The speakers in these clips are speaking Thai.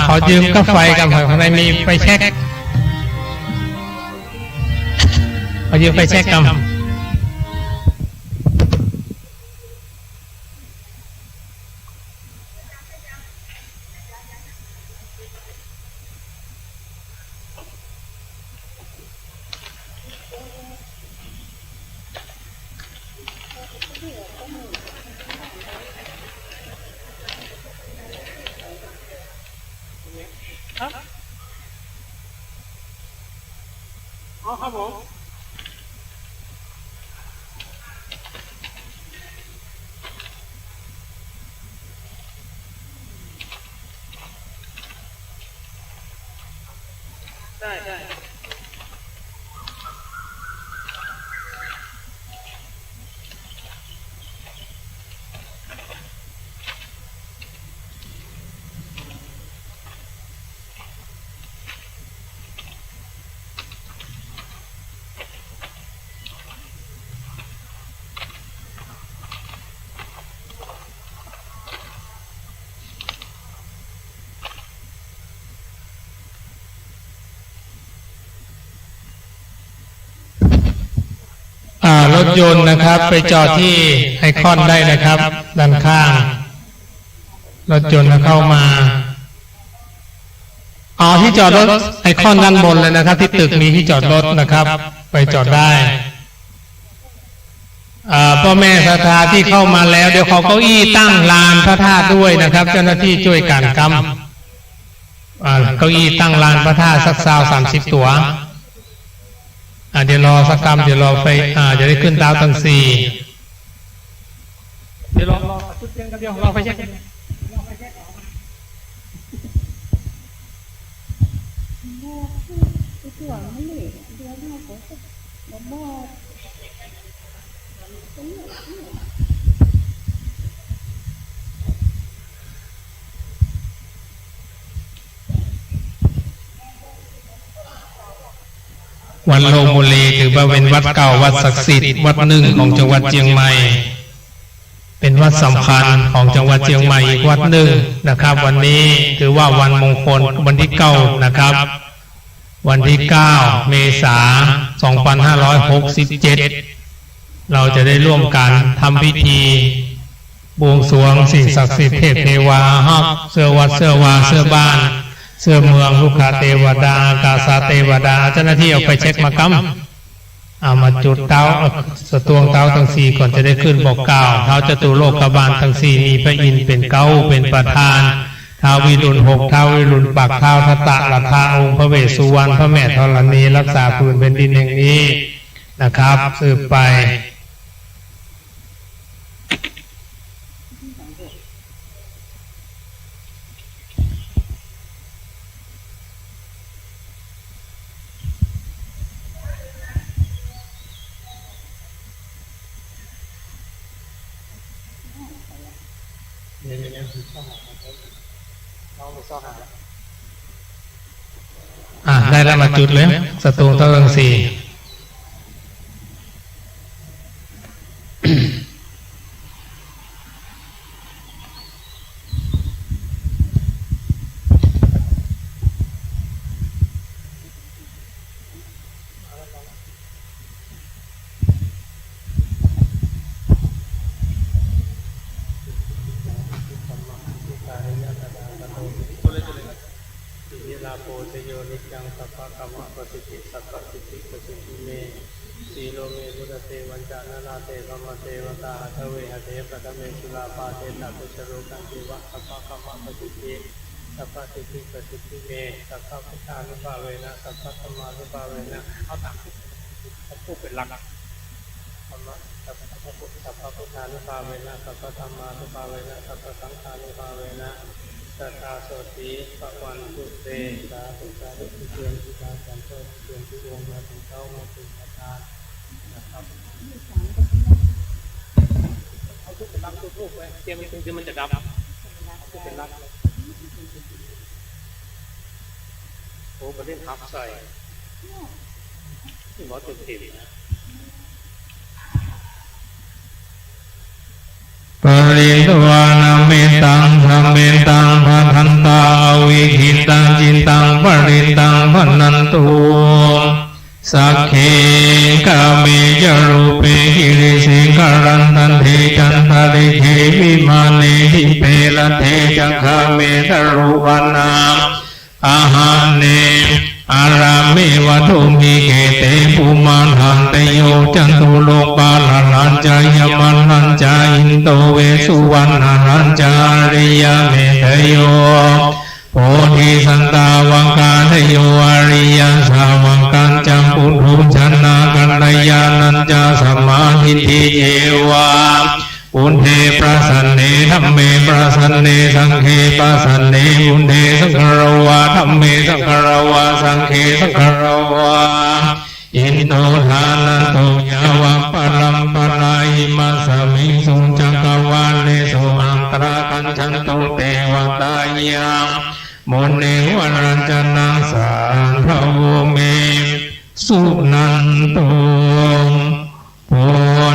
ขอยืมกาแฟกับข้างในมีไฟแช็กขอยืมไฟแช็กกับอ๋อครับผมได้รถยนต์นะครับไปจอดที่ไอคอนได้นะครับด้านข้างรถยนต์เข้ามาที่จอดรถไอคอนด้านบนเลยนะครับที่ตึกมีที่จอดรถนะครับไปจอดได้พ่อแม่ศรัทธาที่เข้ามาแล้วเดี๋ยวเขาเก้าอี้ตั้งลานพระธาตุด้วยนะครับเจ้าหน้าที่ช่วยการกำเก้าอี้ตั้งลานพระธาตุสัก30 ตัวเดี๋ยวรอสักกรรมเดี๋ยวรอไฟจะได้ขึ้นดาวทั้ง4เดี๋ยวรอจุดเทียนกันเดียวรอไฟแช็กวัดโลบุรีถือว่าเป็นวัดเก่าวัดศักดิ์สิทธิ์วัดหนึ่งของจังหวัดเชียงใหม่เป็นวัดสำคัญของจังหวัดเชียงใหม่อีกวัดหนึ่งนะครับวันนี้ถือว่าวันมงคลวันที่9นะครับวันที่9 เมษายน 2567เราจะได้ร่วมกันทำพิธีบวงสรวงสิ่งศักดิ์สิทธิ์เทพเทวาฮักเสื้อวัดเสื้อวาเสื้อบ้านเสื้อเมืองลูกค้าเทวดากาสาเทวดาเจ้าหน้าที่เอาไปเช็คมากำมาจุดเต้าสตวงเต้าทั้ง4ก่อนจะได้ขึ้นบอกกล่าวเท้าจตุโลกบาลทั้ง4มีพระอินทร์เป็นเก้าเป็นประธานท้าววิรุฬ6ท้าววิรุฬปักท้าวทัตตะลัทธาองค์พระเวสสุวรรณพระแม่ธรณีรักษาพื้นแผ่นดินแห่งนี้นะครับสืบไปได้แล้วมาจุดเลยสตูงเท่ารังสีลาโพเตโยนิจังสัพพะกรรมะปฏิทิสัพพะสิทธิปฏิทิเมสีโลเมตุระเตวันจานานาเตภมเทวตาทเวหเทปตเมสุลาปาเทนะตุชโรกันติวะสัพพะกรรมะปฏิทิสัพพะสิทธิปฏิทิเมสัพพะพุทธานุภาเวนะสัพพะธรรมานุภาเวนะเอาตามพูดเป็นหลักธรรมะสัพพะพุทธานุภาเวนะสัพพะธรรมานุภาเวนะสัพพะสังฆานุภาเวนะสัทธาโสติปะวันตุเตสาธุสาธุเตือนที่การสันโตเตือนที่ดวงมาถึงเข้ามาถึงประธานนะครับเอาทุกเป็นรักทุกไปเตรียมคือมันจะดับทุกเป็นรักโอ้ประเด็นทับใส่ที่หมอตุ่มติดปริตวานามิตังธรร เมตังพันธันตาวิหิตังจินตังปริตังพันนันตุสักเขกาเมจรูปหิริสิงคารันตันเทจันทริเขวิมานิหิเปลเทจักขเมตรูปนาอาหาเนอารามิวัตุมิเกเตภูมันหันเตโยจันตุโลปาลลัญจายมันลัญจาอินโตเวสุวรรณลัญจาริยเมตโยโพธิสันตาวังกาทโยอริยสาวังกันจังปุถุชนะกัลยาณัญจาสมาธิติเยวาปุณเทประสันเนธัมเมประสันเนสังเฆประสันเนปุณเทสังฆรวาธัมเมสังฆรวาสังเฆสังฆรวาอินโนทานันโตยาวะปรัมปราหิมัสมิงสุจักรวาเลสุอันตราคัญชันตุเตวตายังมุนีวรัญจนาสารพระโวเมสุนันโตโอ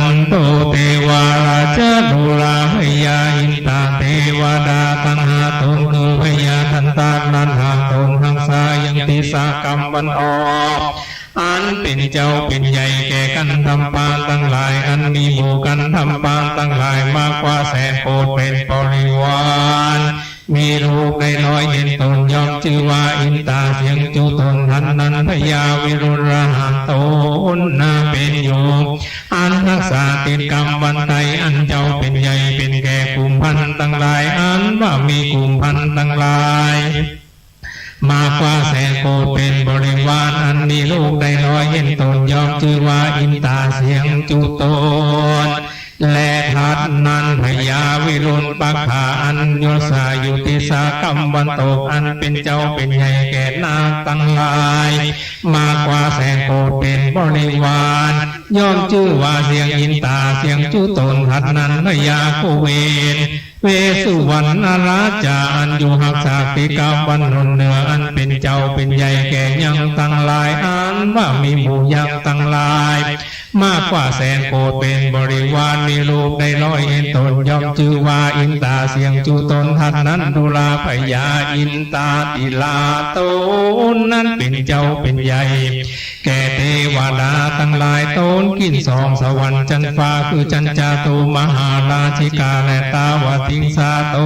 นโตเทวาราชดุราพยาอินตาเทวดาตังหาตุนคือพยาทันตานันหาตุนทังสายังติสากรรมบันออกอันเป็นเจ้าเป็นใหญ่แก่กันทำปานตั้งหลายอันมีหมู่กันทำปานตั้งหลายมากกว่าแสนโกฏเป็นบริวารมีรูปได้น้อยเห็นตนยอมชื่อว่าอินตาเสียงจุตนทันนั้นพยาวิรุฬหันโตนาเป็นอยู่อันรักษาติดกรรมวันไตอันเจ้าเป็นใหญ่เป็นแก่กลุ่มพันตั้งหลายอันว่ามีกลุ่มพันตั้งหลายมากกว่าแสนโกฏเป็นบริวารอันมีลูกได้น้อยเห็นตนยอมชื่อว่าอินตาเสียงจุตนและทัดนั้นพยาวิรุณปักขาอันโยสายุติสากรรมวันโตอันเป็นเจ้าเป็นใหญ่แก่นาตั้งหลายมากกว่าแสนโกฏเป็นบริวารย่อมชื่อว่าเสียงอินตาเสียงจุตนทัดนั้นพยาโกเวนเวสุวรรณราชาอันอยู่หักษาติกาวันนนเหนืออันเป็นเจ้าเป็นใหญ่แก่ยังตั้งหลายอันว่ามีหมู่ยังตั้งหลายมากกว่าแสนโกฏเป็นบริวารมีลูกได้ร้อยเห็นตนย่อมชื่อว่าอินตาเสียงจุตนทัดนั้นดุราพยาอินตาติลาโตนั้นเป็นเจ้าเป็นใหญ่แก่เทวดาทั้งหลายตนกินสองสวรรค์จันฟ้าคือจันจาตุมหาราชิกาและตาวติงสาต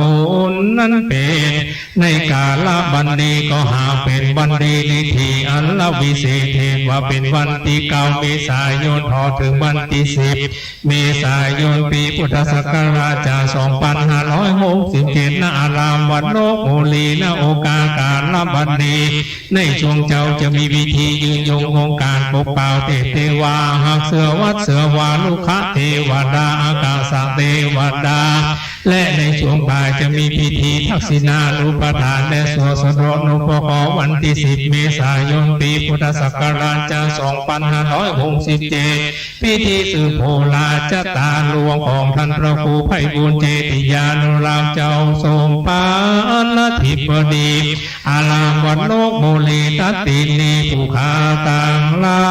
นนั้นเป็นในกาลบันดีก็หาเป็นวันดีนิธีอันละวิเศษเทศว่าเป็นวันที่9 เมษายนพอถึงวันที่10 เมษายนปีพุทธศักราช2567ณอารามวัดโลกโมลีณโอกาการละบันดีในช่วงเจ้าจะมีพิธียืนยงองค์การปกเป่าเทวาหักเสือวัดเสือวาลุคะเทวดาอากาศเทวดาและในช่วงบ่ายจะมีพิธีทักษิณานุปทานและสวดสดนุปขอวันที่10 เมษายนปีพุทธศักราช2567พิธีสืบโพลาชะตาหลวงของท่านพระครูไพบูลย์เจติยานุรามเจ้าทรงปานธิบดีอารามวัดโลกโมลีตตินีผู้ขาต่างหลา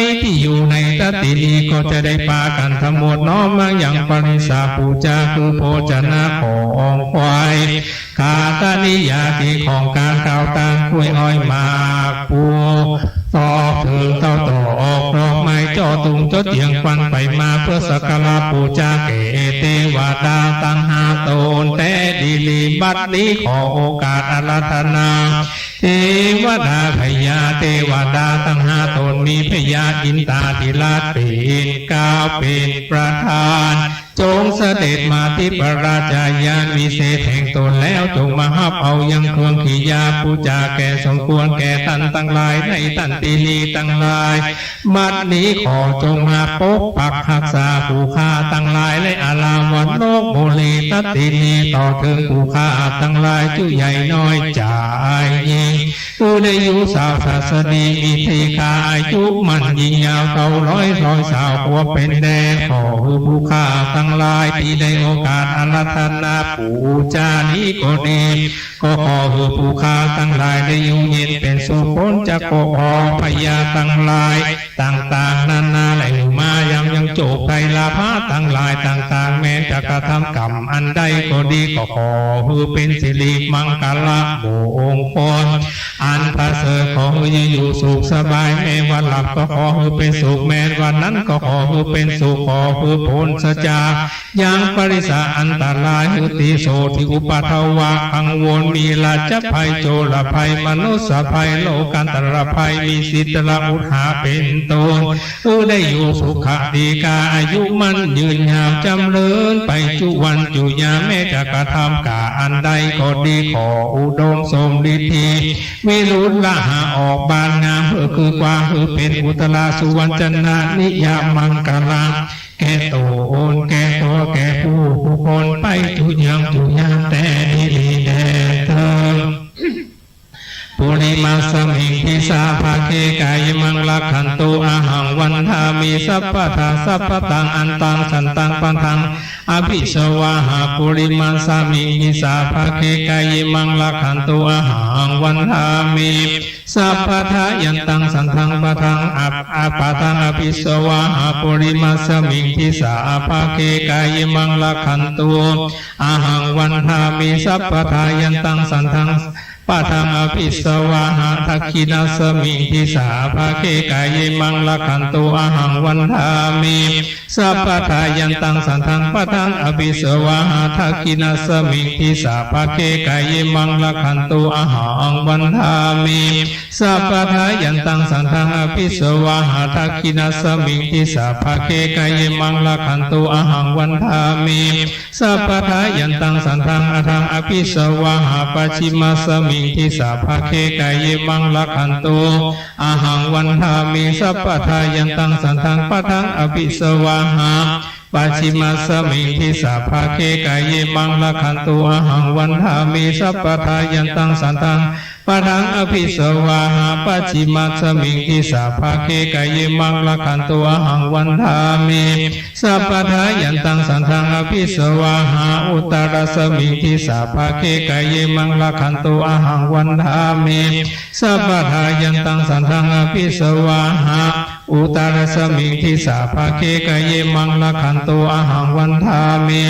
ยที่อยู่ในตตินีก็จะได้ปากันทั้งหมดน้อมมาอย่างปริสาปูจาคือโภชนะของควายกาตานิยาติของการกล่าวต่างกล้วยอ้อยหมากปูต่อถึงเต้าต่อออกดอกไม้จ่อตุงจดเยียงควันไปมาเพื่อสักการะปูจาเกเทวดาตั้งหาตนแต่ดีลีบัดนี้ขอโอกาสอาราธนาเทวดาพญาเทวดาตั้งหาตนมีพญาอินตาธิราชเป็นก้าวเป็นประธานจงเสด็จมาที่พระราชญาณวิเศษแห่งตนแล้วจงมาหับเอายังเครื่องขียาปูจาแก่สมควรแก่ท่านทั้งหลายในตันตินีทั้งหลายบัดนี้ขอจงมาปกปักรักษาผู้ฆ่าทั้งหลายและอารามวัดโลกโมลีตตินีต่อถึงผู้ฆ่าทั้งหลายชื่อใหญ่น้อยจ่ายยิงผู้ได้อยู่สาวศาสนีมีทีคาอายุมันยิ่งยาวเก่าร้อยสาวหัวเป็นแดงขอผู้ฆ่าทั้งหลายที่ได้โอกาสอาราธนาปูจานี้ก็ดีก็ขอผู้ฆ่าทั้งหลายได้อยู่เย็นเป็นสุขพ้นจากโกหกพยาทั้งหลายต่างๆนานาไหลมายังจ คภัยลาภะทั้งหลายต่างๆแม้จะกระทำกรรมอันใดก็ดีก็ขอคือเป็นสิริมังคละโมองค์พรอันประเสริฐขอให้อยู่สุขสบายแม้วันหลับก็ขอให้เป็นสุขแม้วันนั้นก็ขอให้เป็นสุขขอให้พ้นสัจจายังปริสาอันตรายหุติโสติอุปัฏวะขังวนมีลาจภัยโจรภัยมนุษย์ภัยโลกันตรภัยมีสิทธิละอุทหาเป็นต้นได้อยู่สุขดีกาอายุมันยืนยาวจำเริญไปจุวันจุยาแม้จะกระทำกาอันใดก็ดีขออุดมสมฤทธิวิรุณละหาออกบานงามคือกว่าเป็นอุตราสุวรรณจนะนิยามังกลาแก่โตโอนแก่ตัวแก่ผู้คนไปจุยังแต่ดีแด่เธอปุริมาสมิงทิสาภาเคกายมังลักขันตุอาหังวันทามีสัพพทาสัพพตังอันตังสันตังปันทังอภิสวาหาปุริมาสมิงทิสาภาเคกายมังลักขันตุอาหังวันทามีสัพพทายันตังสันตังปันทังอาปาทังอภิสวาหาปุริมาสมิงทิสาภาเคกายมังลักขันตุอาหังวันทามีสัพพทายันตังสันตังปัทังอภิสวาหาทักขินาสมิงทิสาภาเคกายมังลักขันตุอาหังวันทามิสัพพทายันตังสันทังปัทังอภิสวาหาทักขินาสมิงทิสาภาเคกายมังลักขันตุอาหังวันทามิสัพพทายันตังสันทังอภิสวาหาทักขินาสมิงทิสาภาเคกายมังลักขันตุอาหังวันทามิสัพพทายันตังสันทังอาทังอภิสวาหาปัจฉิมาสมิงทิสาภาเคกายมังลักขันตุอาหังวันทามิสัพพทายันตังสันทังปัทังอภิสวาหาปัจฉิมาสมิงทิสาภาเคกายมังลักขันตุอาหังวันทามิสัพพทายันตังสันทังปัทังอภิสวาหาปัจฉิมาสมิงทิสาภาเคกายมังลักขันตุอาหังวันทามิสัพพทายันตังสันทังอภิสวาหาอุตรสมิงทิสาภาเคกายมังลักขันตุอาหังวันทามิสัพพทายันตังสันทังอภิสวาหาอุตรสมิงทิสาภาเคกายมังลักขันตุอาหังวันทามิ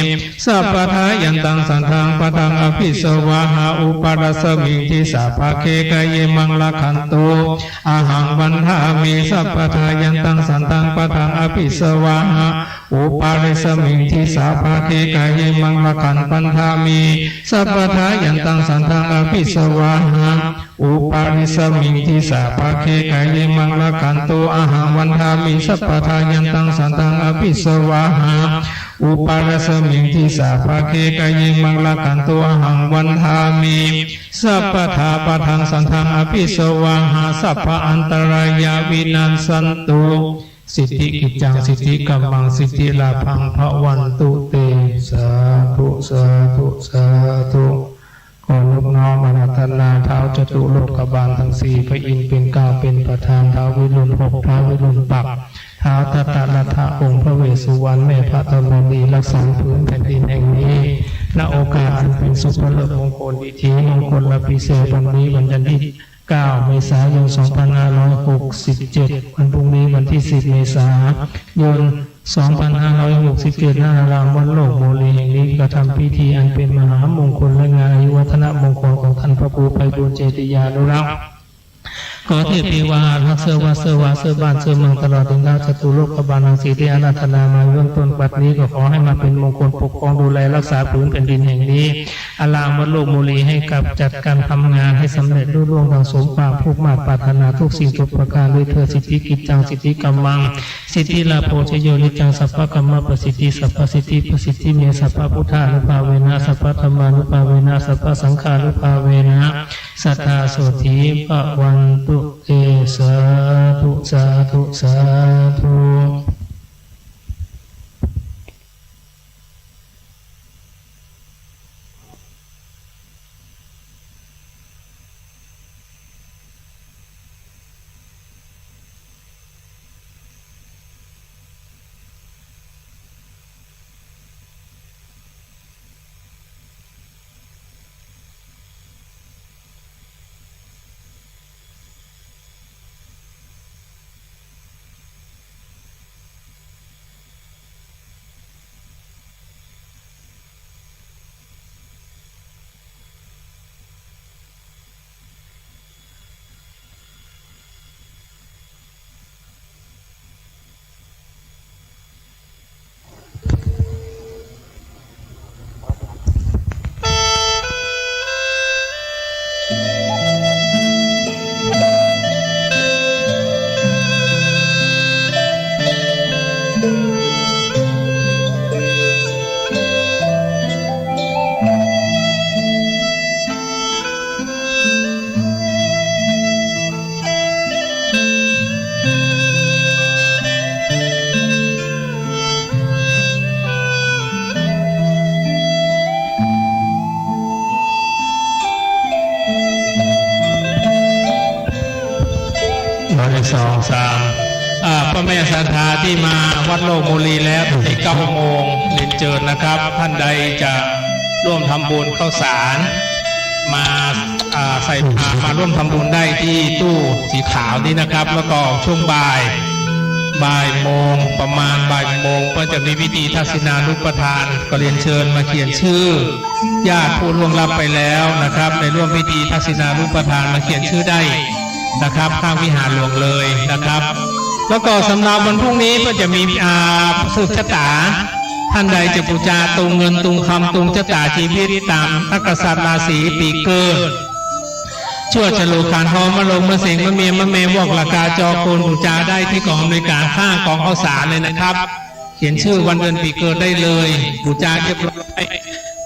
สัพพทายันตังสันทังปัทังอภิสวาหาอุปรสมิงทิสาภาเคกายมังลักขันตุอาหังวันทามิสัพพทายันตังสันทังปัทังอภิสวาหาอุปาริสมิงทิสาภาเคกายมังลักขันปันทามิสัพพทายันตังสันทังอภิสวาหาอุปาริสมิงทิสาภาเคกายมังลักขันตุอาหังวันทามิสัพพทายันตังสันทังอภิสวาหาอุปาริสมิงทิสาภาเคกายมังลักขันตุอาหังวันทามิสัพพทาปัทังสันทังอภิสวาหาสัพพอันตรายาวินัสสันตุสิทธิกิจจังสิทธิกัมมังสิทธิลาภังภวันตุเตสาธุสาธุสาธุขอลูกน้อมอาราธนาเท้าจตุโลกบาลทั้งสี่พระอินทร์เป็นเก้าเป็นประธานเท้าวิรุณหกเท้าวิรุณปักเท้าทัตตรัฐะองค์พระเวสสุวรรณแม่พระธรณีรักษาพื้นแผ่นดินแห่งนี้ณโอกาสอันเป็นสุภเลิศมงคลอิทธิมงคลและพิเศษวันนี้วันจันทร์ที่9 เมษายน 2567 วันพรุ่งนี้วันที่ 10 เมษายน 2567 ณ อารามวัดโลกโมลีแห่งนี้กระทำพิธีอันเป็นมหามงคลและงานอายุวัฒนมงคลของท่านพระครูไพบูลย์เจติยานุรักษ์ขอเทพีวาทักเสวาเสวาเสบ้านเสเมืองตลอดถึงดาวจตุโลกบาลรังสีที่อาราธนามาเบื้องต้นบัดนี้ก็ขอให้มาเป็นมงคลปกครองดูแลรักษาผืนแผ่นดินแห่งนี้อารามวัดโลกโมลีให้กับจัดการทำงานให้สำเร็จรุ่งเรืองดังสมปรารถนาผู้มาปรารถนาทุกสิ่งทุกประการด้วยเธอสิทธิกิจจังสิทธิกัมมังสิทธิลาโภชโยนิจังสัพพะกัมมะประสิทธิสัพพสิทธิประสิทธิเมสัพพะพุทธานุภาเวนะสัพพะธรรมานุภาเวนะสัพพะสังฆานุภาเวนะสัทธาโสธีภวันตุเตสาธุสาธุสาธุ 123พ่อแม่ศรัทธาที่มาวัดโลกบุรีแล้วที่9 โมงเรียนเชิญนะครับท่านใดจะร่วมทำบุญข้าวสารมาใส่มาร่วมทำบุญได้ที่ตู้สีขาวนี้นะครับแล้วก็ช่วงบ่ายโมงประมาณบ่ายโมงก็จะมีพิธีทักษิณานุปทานก็เรียนเชิญมาเขียนชื่อญาติผู้ล่วงลับไปแล้วนะครับในร่วมพิธีทักษิณานุปทานมาเขียนชื่อได้นะครับข้างวิหารหลวงเลยนะครับแล้วก็สำหรับวันพรุ่งนี้ก็จะมีสืบชะตาท่านใดจะบูชาตุงเงินตุงคำตุงชะตาชีวิตตามนักษัตริย์ราศีปีเกิดชั่วฉลูขานทองมะลงมะเสงมะเมียมะเมวอกหลักกาจอโกนบูชาได้ที่กองอำนวยการข้างกองข้าวสารเลยนะครับเขียนชื่อวันเดือนปีเกิดได้เลยบูชาเรียบร้อย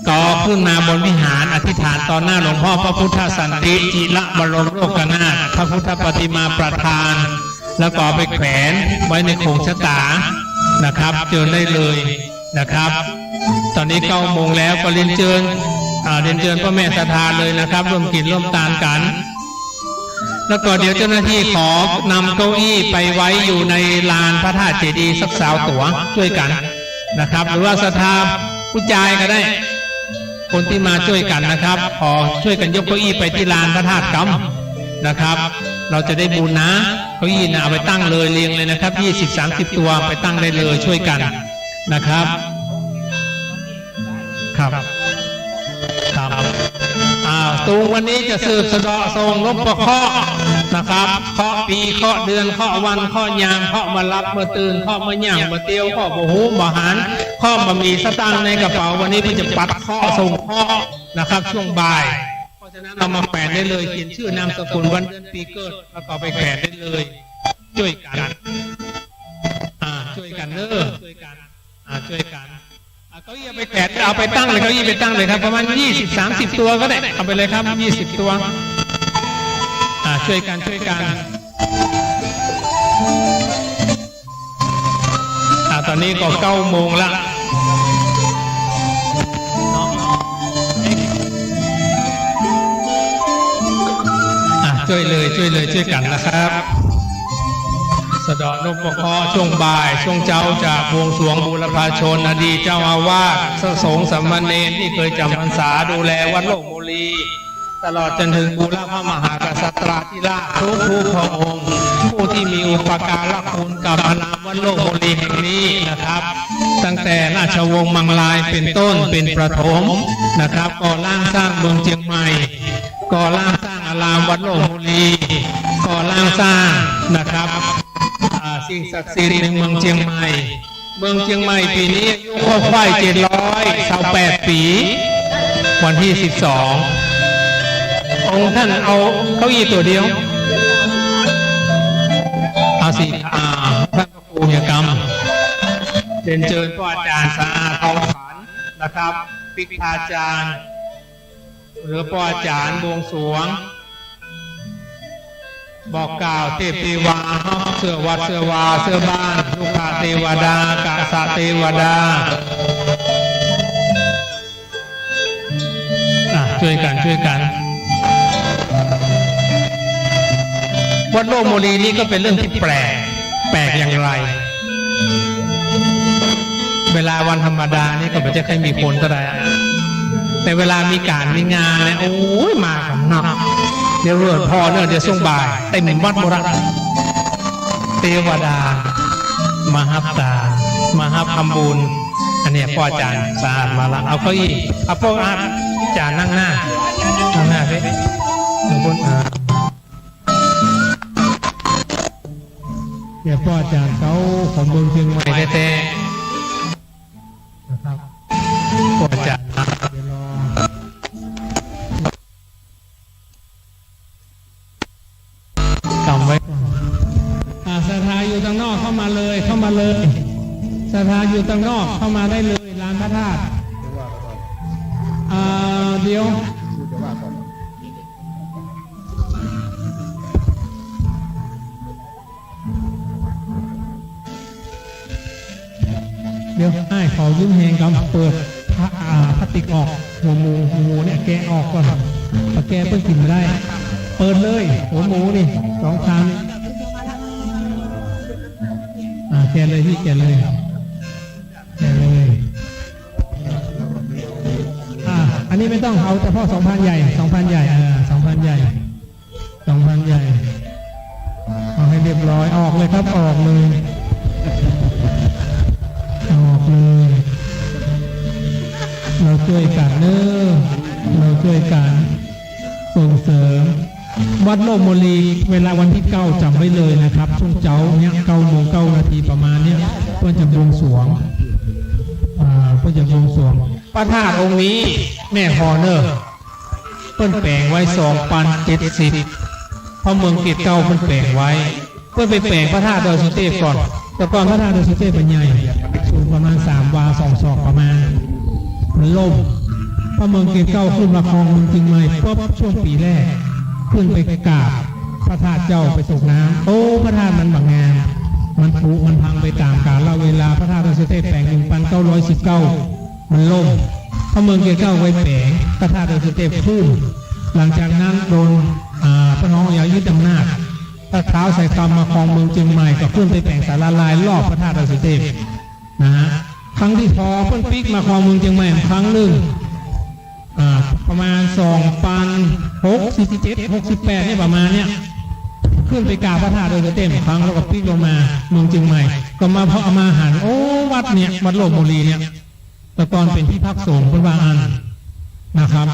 ก็ขึ้นมาบนวิหารอธิษฐานต่อหน้าหลวงพ่อพระพุทธสันติจิระบรมโลกนาถพระพุทธปฏิมาประธานแล้วก็ไปแขวนไว้ในโคงชะตานะครับเชิญได้เลยนะครับตอนนี้9 โมงแล้วก็เรียนเชิญพ่อแม่ศรัทธาเลยนะครับร่วมกินร่วมทานกันแล้วก็เดี๋ยวเจ้าหน้าที่ขอนำเก้าอี้ไปไว้อยู่ในลานพระธาตุเจดีย์สัก20 ตัวช่วยกันนะครับหรือว่าศรัทธาผู้ใจก็ได้คนที่มาช่วยกันนะครับขอช่วยกันยกเก้าอี้ไปที่ลานพระธาตุกำนะครับเราจะได้บุญนะเก้าอี้นะเอาไปตั้งเลยเรียงเลยนะครับ20-30 ตัวไปตั้งได้เลยช่วยกันนะครับครับตูวันนี้จะสืบสะเดาะทรงลบประเคาะนะครับเคาะปีเคาะเดือนเคาะวันเคาะยามเคาะมารับมาตื่นเคาะมาย่างมาเตียวเคาะบะหูบะหารเคาะมามีสตางค์ในกระเป๋าวันนี้เพื่อจะปัดเคาะทรงเคาะนะครับช่วงบ่ายเพราะฉะนั้นเรามาแขวนได้เลยเขียนชื่อนามสกุลวันเดือนปีเกิดแล้วก็ไปแขวนได้เลยช่วยกันช่วยกันเด้อช่วยกันช่วยกันเก้าอี้ไปแขวนเอาไปตั้งเลยเก้าอี้ไปตั้งเลยครับประมาณ20-30 ตัวก็ได้เอาไปเลยครับ20 ตัวช่วยกันตอนนี้ก็9 โมงละช่วยกันนะครับสะเดาะนพเคราะห์ช่วงบ่ายช่วงเช้าจากบวงสรวงบูรพาชนอดีตเจ้าอาวาสสงฆ์สามเณรที่เคยจำพรรษาดูแลวัดโลกบุรีตลอดจนถึงบูรพมหากษัตริย์ธิราชทุกพระองค์ผู้ที่มีอุปการะคุณกับอารามวัดโลกบุรีแห่งนี้นะครับตั้งแต่ราชวงศ์มังลายเป็นต้นเป็นประถมนะครับก่อร่างสร้างเมืองเชียงใหม่ก่อร่างสร้างอารามวัดโลกบุรีก่อร่างสร้างนะครับสิ่งศักดิ์สิทธิ์ในเมืองเชียงใหม่ปีนี้อายุครบ728 ปีวันที่12องค์ท่านเอาเก้าอี้ตัวเดียวเอาสิท่านพระครูยกรรมเรียนเชิญพ่ออาจารย์สะอาดทองขันนะครับปิกอาจารย์หรือพ่ออาจารย์บวงสรวงบอกกล่าวเทพเทวาเสื้อวัดเสื้อวาเสื้อบ้านลูกาเทวดากาสาเทวดาช่วยกันวัดโลกบุรีนี่ก็เป็นเรื่องที่แปลกอย่างไรเวลาวันธรรมดานี่ก็ไม่จะใครมีคนก็ได้แต่เวลามีการมีงานเนี่ยโอ้ยมากันหนักเดี๋ยวเรื่อพอเดี๋ยวส่งบ่ายเต็มวัดโบราณเทวดามาฮับตามาฮับทำบุญอันนี้พ่ออาจารย์สะอาดมาละเอาเก้าอี้เอาพ่ออาจารย์นั่งหน้าสิหลวงพ่อเนี่ยพ่ออาจารย์เขาของเมืองเชียงใหม่แท้ๆนะครับพ่ออาจารย์จำไว้ศรัทธาอยู่ทางนอกเข้ามาเลยศรัทธาอยู่ทางนอกเข้ามาได้เลยลานพระธาตุเดี๋ยวให้เขายิ้มแหงกำเปิดพลาสติกออกหัวหมูเนี่ยแกะออกก่อนพอแกะเพิ่งกินไม่ได้เปิดเลยหัวหมูนี่2 ชาม กะเลยพี่แกะเลยแกะเลยอันนี้ไม่ต้องเอาเฉพาะ2,000ใหญ่2,000ใหญ่2,000ใหญ่2,000ใหญ่เอาให้เรียบร้อยออกเลยครับออกเลยเราช่วยกันเนอะเราช่วยกันส่งเสริมวัดโลกโมลีเวลาวันที่9จำไว้เลยนะครับช่วงเจ้าเนี่ย9:09ประมาณเนี้ยเพื่อจะบวงสรวงเพื่อจะบวงสรวงพระธาตุองค์นี้แม่ฮอเนอร์เพิ่นแปลงไว้2,070พระเมืองเกตเก่าเพิ่นแปลงไว้เพื่อไปแปลงพระธาตุดอยสุเทพก่อนแต่ก่อนพระธาตุดอยสุเทพเป็นใหญ่สูงประมาณ3 วา 2 ศอกประมาณมันล่มพระเมืองเกตเก่าขึ้นมาครองเมืองจริงไหมปุ๊บช่วงปีแรกขึ้นไปกราบพระธาตุเจ้าไปตกน้ำโอ้พระธาตุมันบางงามมันผุมันพังไปตามกาลเวลาพระธาตุดอยสุเทพแปลง1919มันล่มพระเมืองเกตเก่าไว้แปลงพระธาตุดอยสุเทพขึ้นหลังจากนั้นโดนพระน้องอยากยึดอำนาจพระเท้าใส่คำมาครองเมืองเชียงใหม่ก็ขึ้นไปแต่งสาราลายรอบพระธาตุดอยสุเทพนะฮะครั้งที่พอเพิ่นปิกมาครองเมืองเชียงใหม่ครั้งหนึ่งประมาณ2067 68นี่ประมาณเนี้ยขึ้นไปกราบพระธาตุดอยสุเทพครั้งแล้วก็ปิกลงมาเมืองเชียงใหม่ก็มาเพราะเอามาหันโอ้วัดเนี่ยวัดโลกโมลีเนี่ยแต่ก่อนเป็นที่พักสงฆ์เป็นว่าอันนะครับ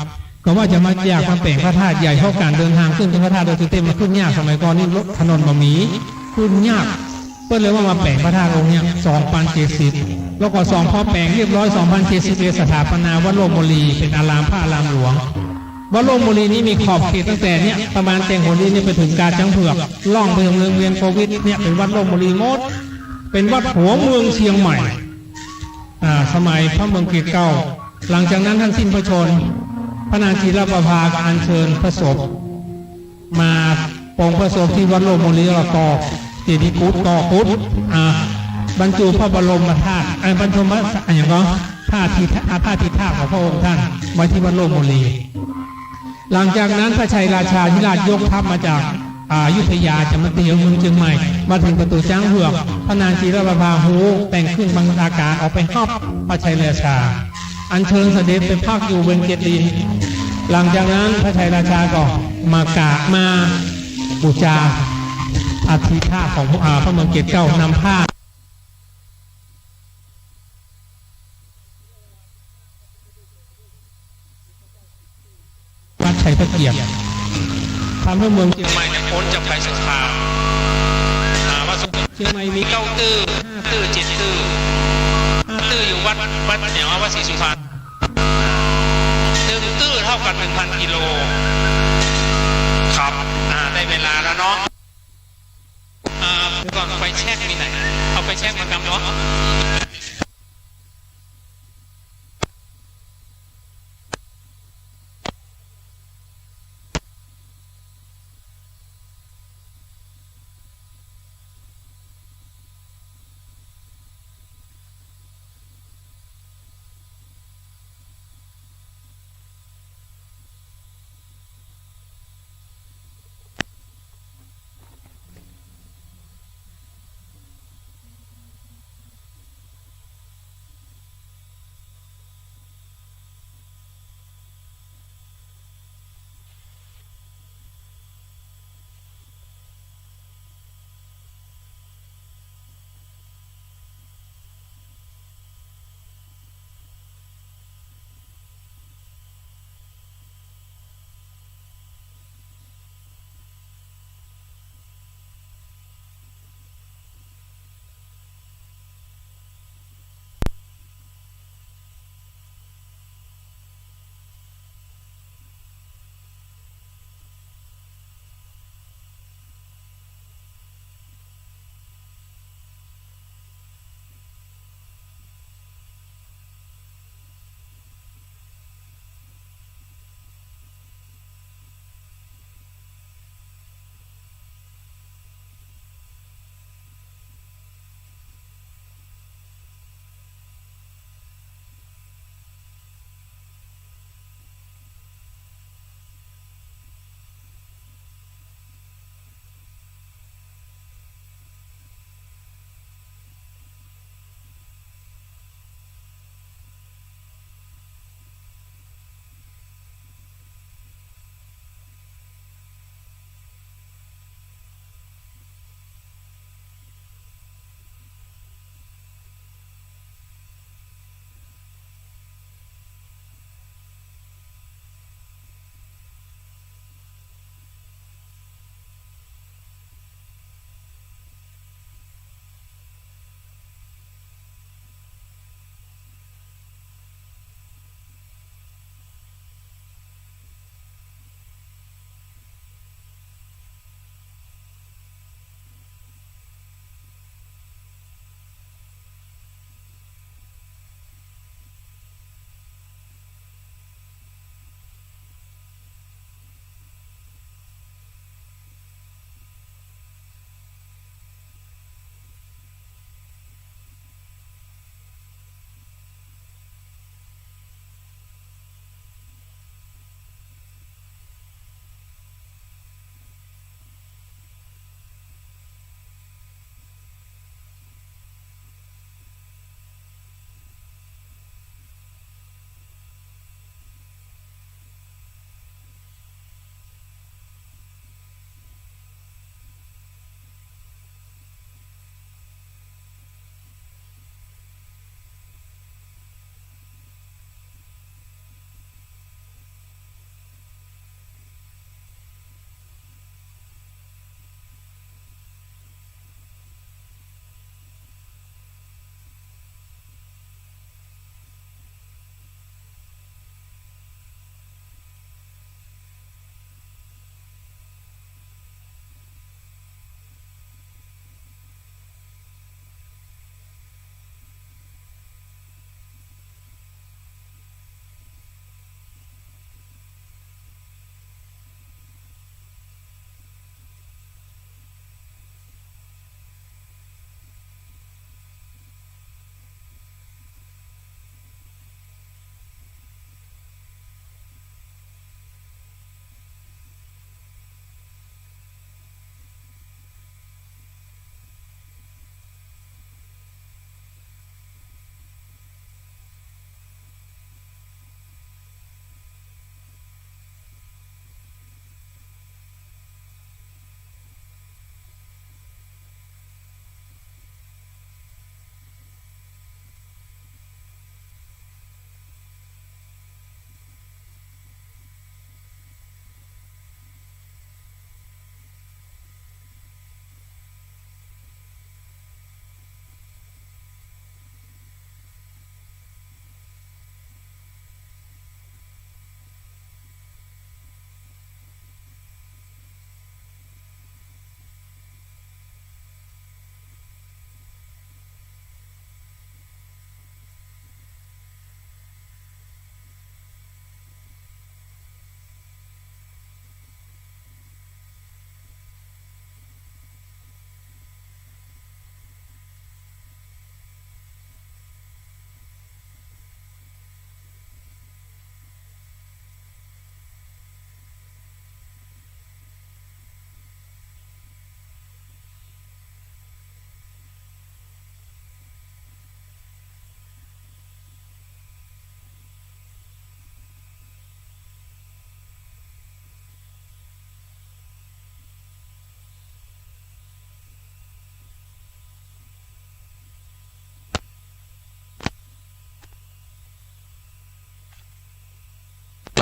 ก็ว่าจะมาอยากมาแต่งพระธาตุใหญ่เพราะการเดินทางขึ้นพระธาตุดอยสุเทพมาขึ้นยากสมัยก่อนนี่รถถนนบะหมี่ขึ้นยากเพื่อเลยว่ามาแต่งพระธาตุองค์เนี่ย2,070แล้วก็พอแปลงเรียบร้อย2,071สถาปนาวัดโลกโมลีเป็นอารามพระอารามหลวงวัดโลกโมลีนี้มีขอบเขตตั้งแต่เนี่ยประมาณแตงหัวลีนี่ไปถึงกาจังเผือกล่องไปถึงเมืองเวียนโควิดเนี่ยเป็นวัดโลกโมลีหมดเป็นวัดหัวเมืองเชียงใหม่สมัยพระเมืองเกตเก่าหลังจากนั้นท่านสิ้นพระชนพระนางจีรประภาก็อัญเชิญพระศพมาปองพระศพที่วัดโลกโมลีละกอเจดีย์กุฏก่อกุฏบรรจุพระบรมธาตุบรรจุพระอย่างก็ผ้าทิศาของพระองค์ท่านไว้ที่วัดโลกโมลีหลังจากนั้นพระชัยราชาธิราชยกทัพมาจากอยุธยาจะมาตีเมืองเชียงใหม่มาถึงประตูช้างเผือกพระนางจีรประภาหูแต่งขึ้นบังอากาศออกไปฮอบพระชัยราชาอัญเชิญเสด็จไปพักอยู่บนเจดีย์หลังจากนั้นพระชัยราชาก็มากราบมาบูชาอธิธาตุของพระเมืองเกตเก่านำผ้าวัดชัยพระเกียรติทำให้เมืองเชียงใหม่พ้นจากภัยสงครามว่าเชียงใหม่มี9 ตื้อ 5 ตื้อ 7 ตื้อ 5 ตื้ออยู่วัดเนี่ยวัดศรีสุพรรณ1 ตื้อเท่ากัน 1,000 กิโลครับได้เวลาแล้วเนาะก่อนไปแช็กมีไหนเอาไปแช็กมากำเนาะ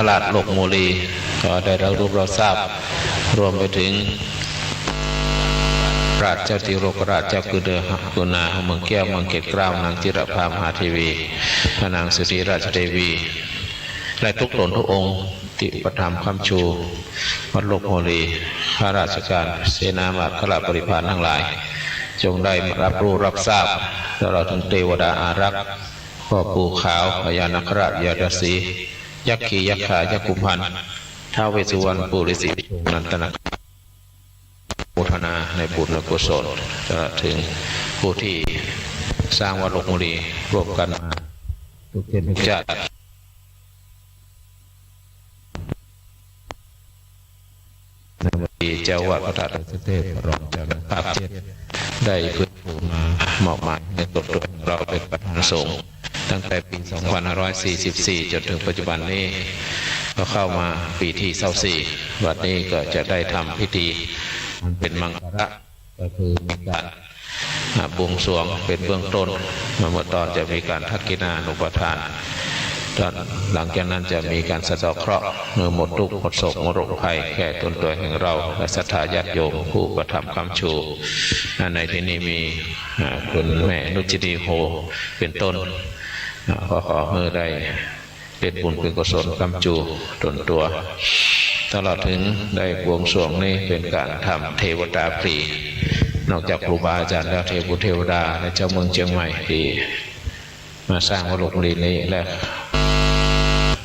ราชโลกโมลีก็ได้เราทราบรวมไปถึงราชเจ้าติโรกราชเจ้ากุเดหกุณาเมืองแก้วเมืองเกศเกล้านางจิรภามหาเทวีพระนางสิริราชเทวีและทุกตนทุกองค์ที่ประทับคำชูวัดโลกโมลีข้าราชการเสนาบดีข้าราชบริพารทั้งหลายจงได้รับรู้รับทราบตลอดถึงเทวดาอารักษ์พ่อปู่ขาวพญานาคราชยาดาสียักษ์ขียักษ์ขายักษ์กุมพันท้าวเวสสุวรรณปู่ฤาษีนันทนาโมทนาในบุญและกุศลตลอดถึงผู้ที่สร้างวัดโลกโมลีรวมกันมาทุกเทศทุกชาติในวันที่เจ้าวาดพระธาตุเทพรองเจ้าหน้าภาพเทศได้ขึ้นภูมามอบหมายให้ตนเราเป็นประธานสงฆ์ตั้งแต่ปี 2544 จนถึงปัจจุบันนี้ก็เข้ามาปีที่24วันนี้ก็จะได้ทำพิธีมันเป็นมังคระก็คือมีการบวงสรวงเป็นเบื้องต้นเมื่อตอนจะมีการทักกินานุปทานตอนหลังจากนั้นจะมีการสะเดาะเคราะห์เมื่อหมดทุกข์หมดโศกหมดโรคภัยแก่ตนตัวแห่งเราและศรัทธาญาติโยมผู้กระทำคำชูในที่นี้มีคุณแม่นุจดีโฮเป็นต้นขอเมื่อได้เป็นบุญเป็นกุศลคำจูตนตัวตลอดถึงได้บวงสรวงนี้เป็นการทำเทวดาพรีนอกจากครูบาอาจารย์แล้วเทวดาในเจ้าเมืองเชียงใหม่ที่มาสร้างวัดโลกโมลีนี้และ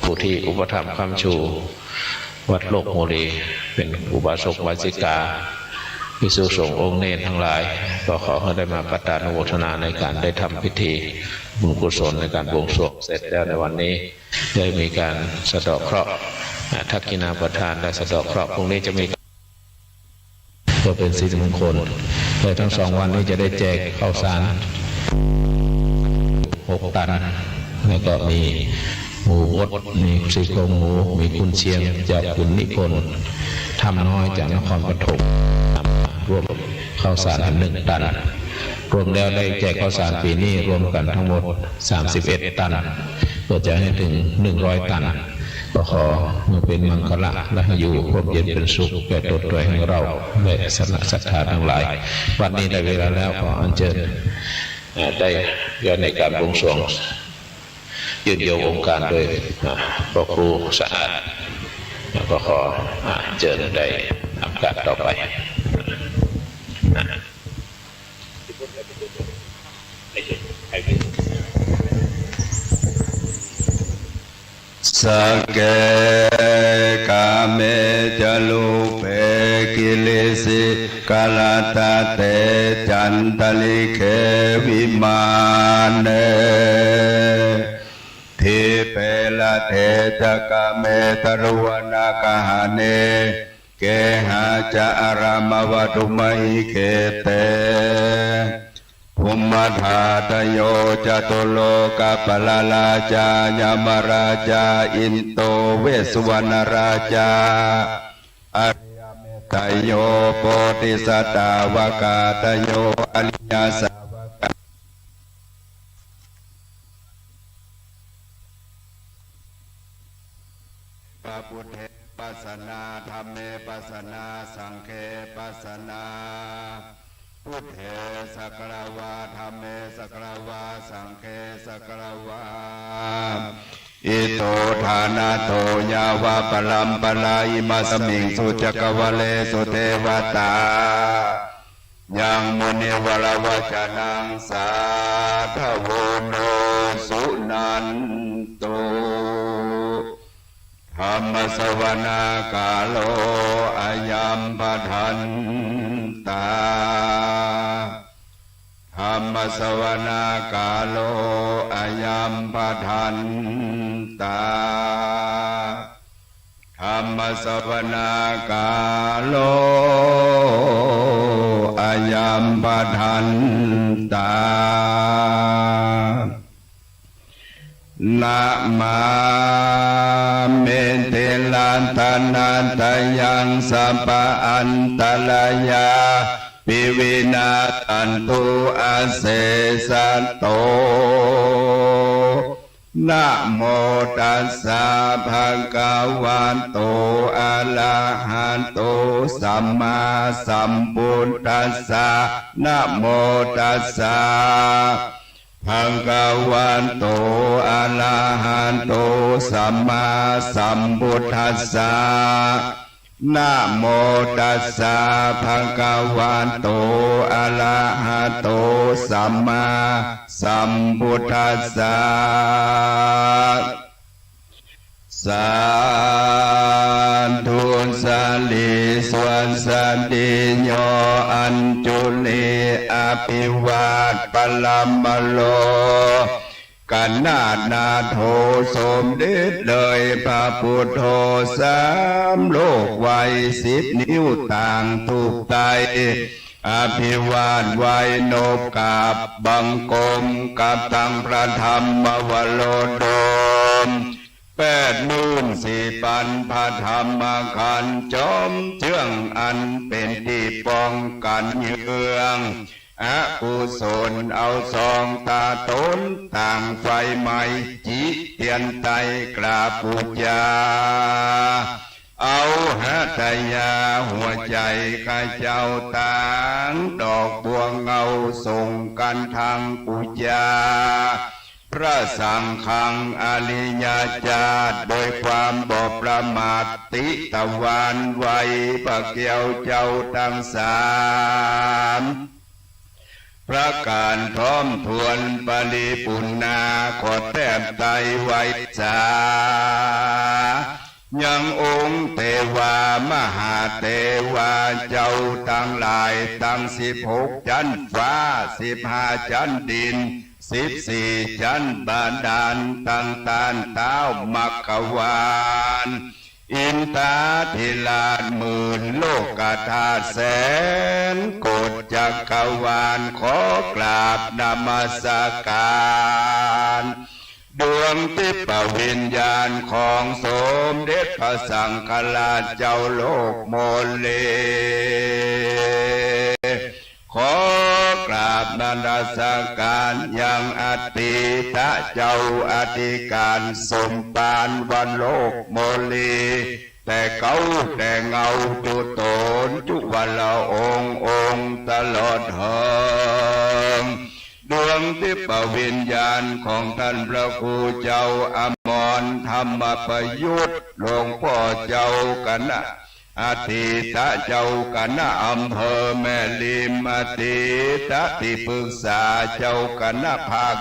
ผู้ที่อุปถัมภ์คำชูวัดโลกโมลีเป็นอุบาสกวาสิกาภิกษุสงฆ์องค์เนรทั้งหลายก็ขอให้ได้มาประทานอนุโมทนาในการได้ทำพิธีบุญกุศลในการบวงสรวงเสร็จแล้วในวันนี้ได้มีการสะเดาะเคราะห์ทักกินาประทานและสะเดาะเคราะห์พรุ่งนี้จะมีก็เป็นสิริมงคลโดยทั้ง2 วันนี้จะได้แจกข้าวสาร6 ตันแล้วก็มีหมูบดมีซี่โครงหมูมีกุนเชียงจากคุณนิพนธ์ทำน้อยจากนครปฐมรวมข้าวสาร1 ตันรวมแล้วได้แจกข้าวสารปีนี้รวมกันทั้งหมด31 ตันเพื่อจะให้ถึง100 ตันก็ขอมาเป็นมังคละและอยู่ร่มเย็นเป็นสุขแก่ตนตัวของเราและศรัทธาทั้งหลายวันนี้ได้เวลาแล้วขออัญเชิญได้ย้อนในการบวงสรวงยืนโยงองค์การโดยพระครูสะอาดก็ขอเชิญได้ทำการต่อไปสักเกกาเมจลุเปกิเลสิกาลตาเตจันตลิเควิมานเนทิเปละเทจกาเมตรวนาคหาเนเกหาจารามวตุมหิเคเตภูมิธาตโยจตุโลกปลาลาจายมราชาอินโตเวสวรรณราชาอริยเมตโยโพธิสัตวกาตโยอริยสาวกปะพุทเทปัสสนาธัมเมปัสสนาสังฆปัสสนาพุทเถสักละวาธัมเมสักละวาสังฆสักละวาอิโตทานาโตยาวาปลัมปลาอิมาสมิงสุจักวะเลสุเทวตายังมุนิวรวจนังสาธโวโนสุนันโตธรรมสวนา กาโลอายัมปทันตาธรรมสวนา กาโลอายัมปทันตาธรรมสวนา กาโลอายัมปทันตานะมาเมเตลันทานันทยังสัมปะอันตลายาปิวินาตันตุอาเสสัตโต นะโมตัสสะภะคะวะโตอะระหะโตสัมมาสัมพุทธัสสะนะโมตัสสะภะคะวะโตอะระหะโตสัมมาสัมพุทธัสสะนะโมตัสสะภะคะวะโตอะระหะโตสัมมาสัมพุทธัสสะสาธุสาลีสวนสันติโยอัญจุลีอภิวาทปลัมมโลกันนาดนาโถสมเด็จเลยพระพุทโธสามโลกไว้10 นิ้วต่างทุกไตอภิวาทไว้นบกราบบังกรมกับทั้งพระธรรมวโรดม84,000 พระธรรมขันธ์จอมเชื่องอันเป็นที่ป้องกันเยืองอกุศลเอาซองตาตนต่างไฟใหม่จิเตียนไตกราบบูชาเอาหัตถยาหัวใจข้าเจ้าต่างดอกบัวเงาส่งกันทางบูชาพระสังฆังอริยญาติโดยความบ่ประมาทติตะวันไว้พระเกี่ยวเจ้าทั้งสามประการพร้อมทวนปริปุณนาขอแทบไตไว้สายังองค์เทวามหาเทวาเจ้าทั้งหลายทั้ง16 ชั้นฟ้า15 ชั้นดิน14 ชั้นบาดาลตั้งตานเท้ามักขวานอินทาธิราช10,000 โลกธาตุแสนโกฏจักรวาลขอกราบนมัสการดวงทิพวิญญาณของสมเด็จพระสังฆราชเจ้าโลกโมเลขอกราบนันทสการยังอติตะเจ้าอธิการสมปานวันโลกโมลีแต่เก่าแต่เงาจุโตนจุวันละองค์ตลอดเหิงดวงทิพวิญญาณของท่านพระครูเจ้าอมรธรรมประยุทธ์หลวงพ่อเจ้าคณะอธิตะเจ้าคณะอำเภอแม่ริมอธิตะที่ปรึกษาเจ้าคณะภาค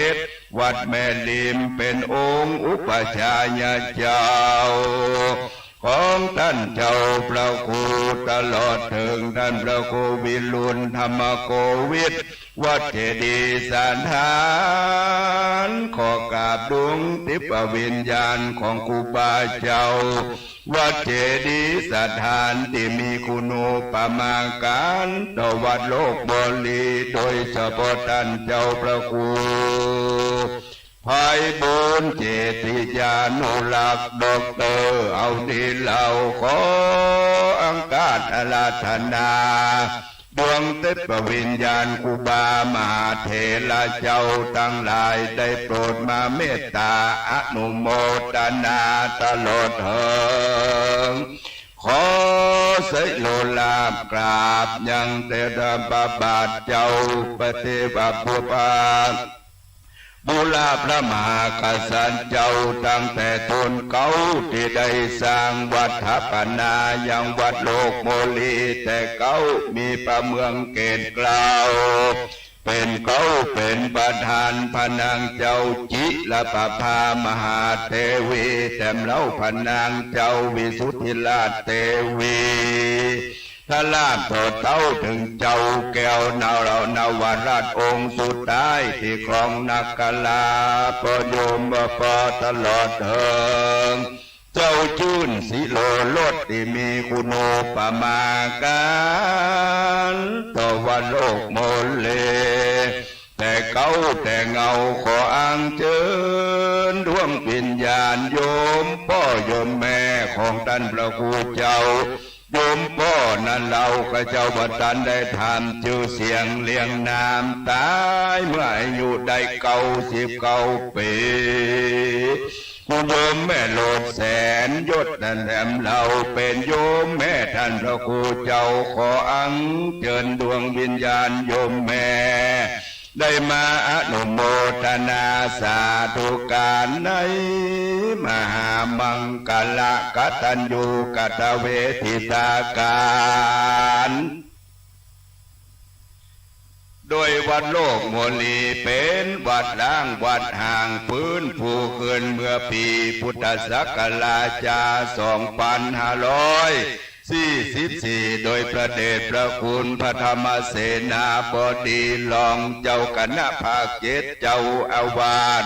7วัดแม่ริมเป็นองค์อุปชายาเจ้าของท่านเจ้าพระครูตลอดถึงท่านพระครูวิรุณธรรมโกวิทวัดเจดีย์สถานขอกราบดวงทิพวิญญาณของครูบาเจ้าวัดเจดีย์สถานที่มีคุณูปมาการต่อวัดโลกบรีโดยเฉพาะท่านเจ้าพระครูภัยบุญเจติยานุรักษ์ดอกเตอร์เอาดีเหล่าขออังคาจอาราธนาดวงทิพวิญญาณครูบามหาเถระเจ้าทั้งหลายได้โปรดมาเมตตาอนุโมทนาตลอดเถิงขอเสยโลลาบกราบยังเตระบาทเจ้าปฏิบัติบุปผาบุรพระมหากษัตริย์เจ้าตั้งแต่ต้นเก่าที่ได้สร้างวัดทัปนายังวัดโลกโมลีแต่เก่ามีประเมืองเกตกล่าวเป็นเขาเป็นประธานพนางเจ้าจิรประภามหาเทวีแต้มเล่าพนางเจ้าวิสุทธิราชเทวีถ้าลาบโตเต้าถึงเจ้าแก้วนาวเรานาวราชองค์สุดท้ายที่ครองนักกลาปโยมปตลอดเถิงเจ้าชื่นสิโลลดที่มีคุณูปมาการต่อวันโลกโมเลแต่เก่าแต่เงาขออ้างเชิญดวงวิญญาณโยมพ่อโยมแม่ของท่านพระครูเจ้า โยมพ่อนั้นเราก็เจ้าบัดตันได้ทำชื่อเสียงเลี้ยงนามตายเมื่ออายุได้99 ปีคุณโยมแม่โลดแสนยศนั่นแหลมเราเป็นโยมแม่ท่านพระครูเจ้าขออัญเชิญดวงวิญญาณโยมแม่ได้มาอนุโมทนาสาธุการในมหามังกลกตัญญูกตเวทิตาการโดยวัดโลกโมลีเป็นวัดล้างวัดห่างพื้นผู้ขึ้นเมื่อปีพุทธศักราช2544โดยพระเดชพระคุณพระธรรมเสนาบดีรองเจ้าคณะภาค7เจ้าอาวาส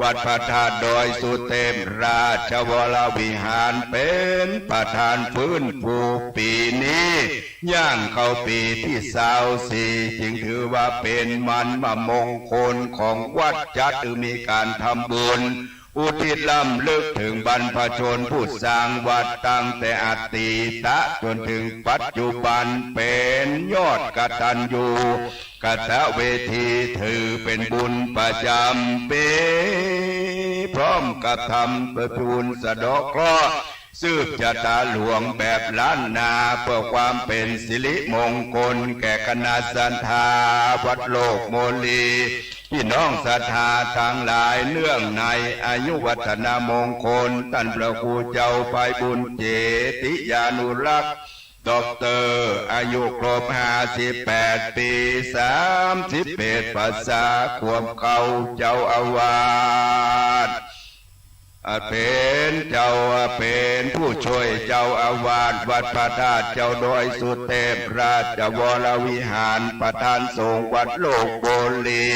วัดพระธาตุดอยสุเทพราชวรวิหารเป็นประธานฟื้นฟูปีนี้ย่างเข้าปีที่24จึงถือว่าเป็นมันมงคลของวัดจัดมีการทำบุญอุทิศล้ำลึกถึงบรรพชนผู้สร้างวัดตั้งแต่อดีตจนถึงปัจจุบันเป็นยอดกตัญญูกตเวทีถือเป็นบุญประจำปีพร้อมกับทำประบุญสะเดาะเคราะห์สืบชะตาหลวงแบบล้านนาเพื่อความเป็นสิริมงคลแก่คณะสันทาวัดโลกโมลีพี่น้องศรัทธาทั้งหลายเนื่องในอายุวัฒนมงคลท่านพระครูเจ้าไพบุญเจติยานุรักษ์ด็อกเตอร์อายุครบ58 ปี31 ภาษาควบเขาเจ้าอาวาสเป็นผู้ช่วยเจ้าอาวาสวัดพระธาตุเจ้าดอยสุเทพราชวรวิหารประธานสงฆ์วัดโลกโบลี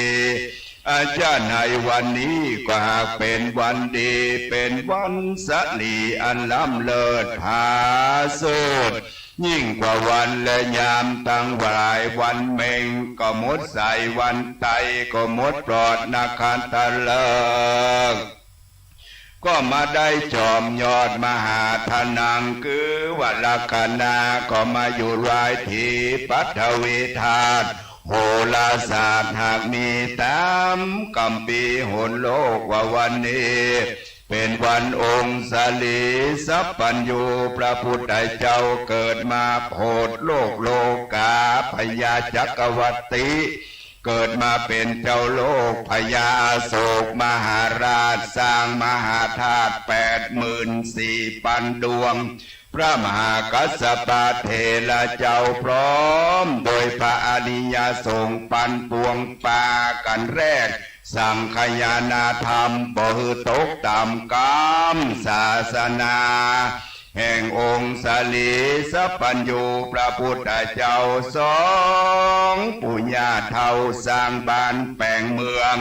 อาจารย์ในวันนี้ก็หากเป็นวันดีเป็นวันสลีอันล้ำเลิศผาสุดยิ่งกว่าวันและยามตั้งหลายวันเมงก็มดใส่วันไตก็มดปลอดนาคารตะเลิกก็มาได้จอมยอดมหาธนังคือวัดลัคนาก็มาอยู่รายทีปัทวีธาตุโหราศาสตร์หากมีตามกัมปีโหนโลกว่าวันนี้เป็นวันองค์สลีสัพพัญญูพระพุทธเจ้าเกิดมาโปรดโโลกาพญาจักรวรรดิเกิดมาเป็นเจ้าโลกพญาโศกมหาราชสร้างมหาธาตุ84,000 ดวงพระมหากัสสปะเถระเจ้าพร้อมโดยพระอริยสงฆ์ปันปวงปากันแรกสังฆยานาธรรมบ่ฮือตกตามกรรมศาสนาแห่งองค์สลีสัพพัญญูพระพุทธเจ้าสองปุญญาเท่าสร้างบ้านแปลงเมือง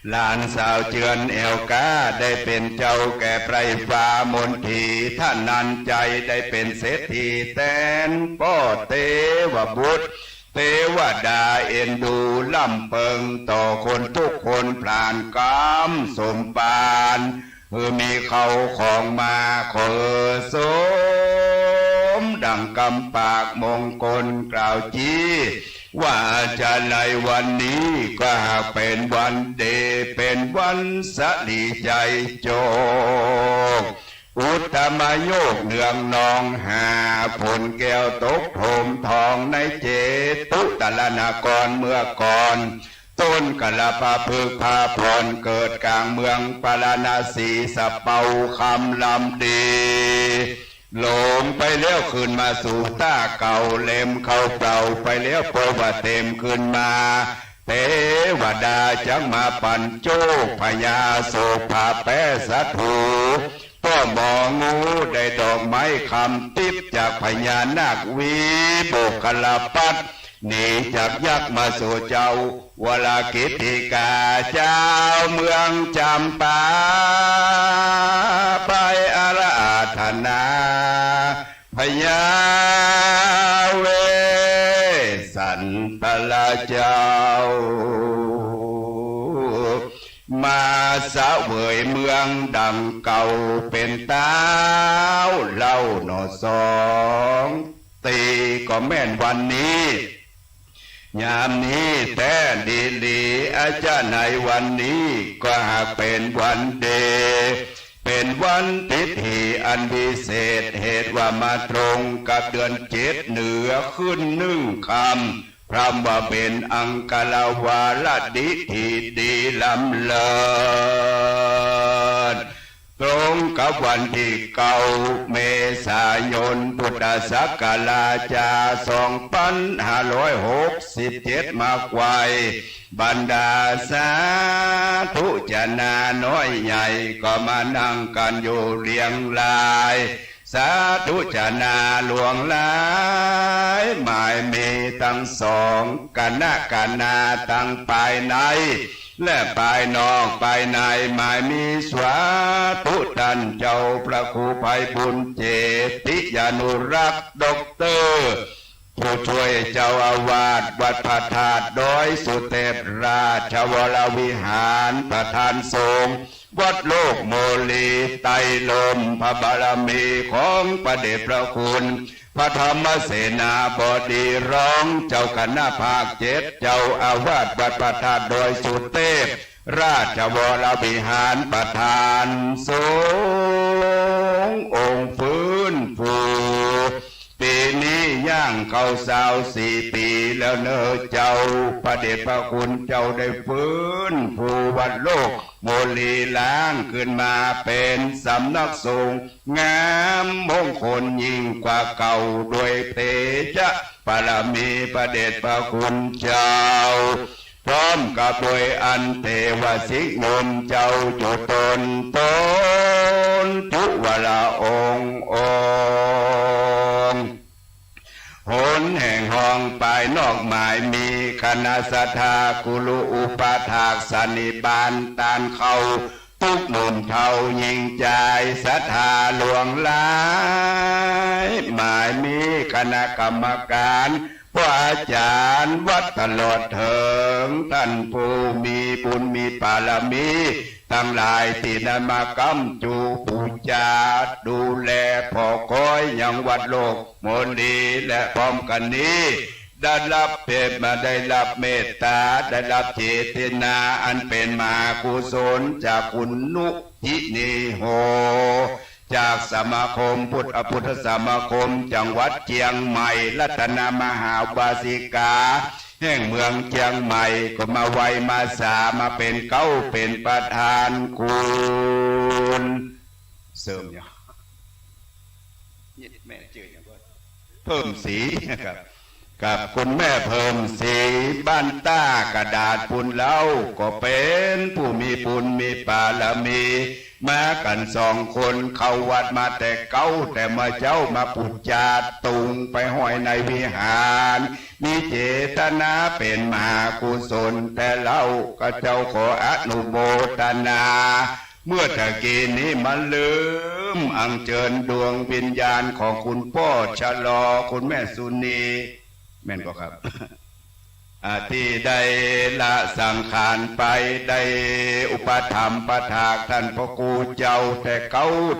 หลานสาวเจือนเอลกาได้เป็นเจ้าแก่ไพรฟ้ามนทีท่านนันใจได้เป็นเศรษฐีแตนป้อเทวบุตรเทวดาเอ็นดูล่ำเปิงต่อคนทุกคนพลานกรรมสมปานมีเขาของมาขอสมดังกำปากมงคลกล่าวจี้ว่าจะในวันนี้ก็หากเป็นวันเดเป็นวันสลีใจโจกอุตตมโยกเนืองนองหาผลแก้วตกโถมทองในเจตุตลนากรเมื่อก่อนต้นกะละพาพึกพาพรเกิดกลางเมืองปาราณสีสะเปาคำลำดีหลงไปแล้วขึ้นมาสู่ต้าเก่าเล็มเข้าเปล่าไปแล้วเพราะว่าเต็มขึ้นมาเทวดาจังมาปั่นโจกพญาโศกผาแปะสัตถูก็มองงูได้ดอกไม้คำติบจากพญานาควีโบกลาปัดหนีจากยักษ์มาสู่เจ้าวลากิติกาเจ้าเมืองจำปาไปอาราธนาพญาเวสันตลาเจ้า มาเสวยเมืองดังเก่าเป็นเต้าเล่าหนอสองตีก็แม่นวันนี้ยามนี้แต่ดีอาจารย์ในวันนี้ก็หากเป็นวันเดเป็นวันพิธีอันพิเศษเหตุว่ามาตรงกับเดือน7เหนือขึ้น1 ค่ำพระว่าเป็นอังกลาวาลดิธีดีลำเลิศตรงกับวันที่9 เมษายนพุทธศักราช2567มาไกวบรรดาสาธุจนาน้อยใหญ่ก็มานั่งกันอยู่เรียงรายสาธุจนาหลวงหลายหมายมีทั้งสองกันนาทั้งภายในและภายนอกภายในหมายมีสวาธุท่านเจ้าพระครูไพบุญเจติยานุรักษ์ด็อกเตอร์ผู้ช่วยเจ้าอาวาสวัดพระธาตุดอยสุเทพราชวรวิหารประธานสงฆ์วัดโลกโมลีไตรลมพระบารมีของพระเดชพระคุณพระธรรมเสนาบดีร้องเจ้าคณะภาค7เจ้าอาวาสวัดพระธาตุดอยสุเทพราชวรวิหารประธานสงฆ์องค์ฟื้นฟูปีนี้ย่างเข้า24 ปีแล้วเนอเจ้าพระเดชพระคุณเจ้าได้ฟื้นฟูวัดโลกโมลีล้างขึ้นมาเป็นสำนักสงฆ์งามมงคลยิ่งกว่าเก่าด้วยเตชะบารมีพระเดชพระคุณเจ้าพร้อมกับโดยอันเทวสิกนมเจ้าจุตนทุวลาองค์หนแห่งห้องปลายนอกหมายมีคณะสัทธากุลุอุปถากสันนิบาตตานเขาทุกหนุ่มเท่ายิ่งใจศรัทธาหลวงหลายหมายมีคณะกรรมการพระอาจารย์วัดตลอดเถิงท่านผู้มีบุญมีบารมีทั้งหลายที่นำมากำจูปูจาดูแลพอคอยยังวัดโลกโมลีและพร้อมกันนี้ได้รับเพ็มาได้รับเมตตาได้รับเจตนาอันเป็นมหากุศลจากคุณนุยินีโหจากสมาคมพุทธสมาคมจังหวัดเชียงใหม่รัตนมหาบาสิกาแห่งเมืองเชียงใหม่ก็มาไวมาสามาเป็นเป็นประธานคุณเสริมเนี่ยแม่เจออย่างว่าเพิ่มสีนะครับกับคุณแม่เพิ่มสีบ้านต้ากระดาษปุนเล่าก็เป็นผู้มีปุญมีบารมีมากัน2 คนเข้าวัดมาแต่แต่มาเจ้ามาปุจจาตุงไปห้อยในวิหารมีเจตนาเป็นมหากุศลแต่เล่าก็เจ้าขออนุโมทนาเมื่อตะกี้นี้มันลืมอัญเชิญดวงวิญญาณของคุณพ่อชะลอคุณแม่สุนีแม่นก็ครับที่ได้ละสังขารไปได้อุปถัมภ์ประทากท่านพ่อครูเจ้าแต่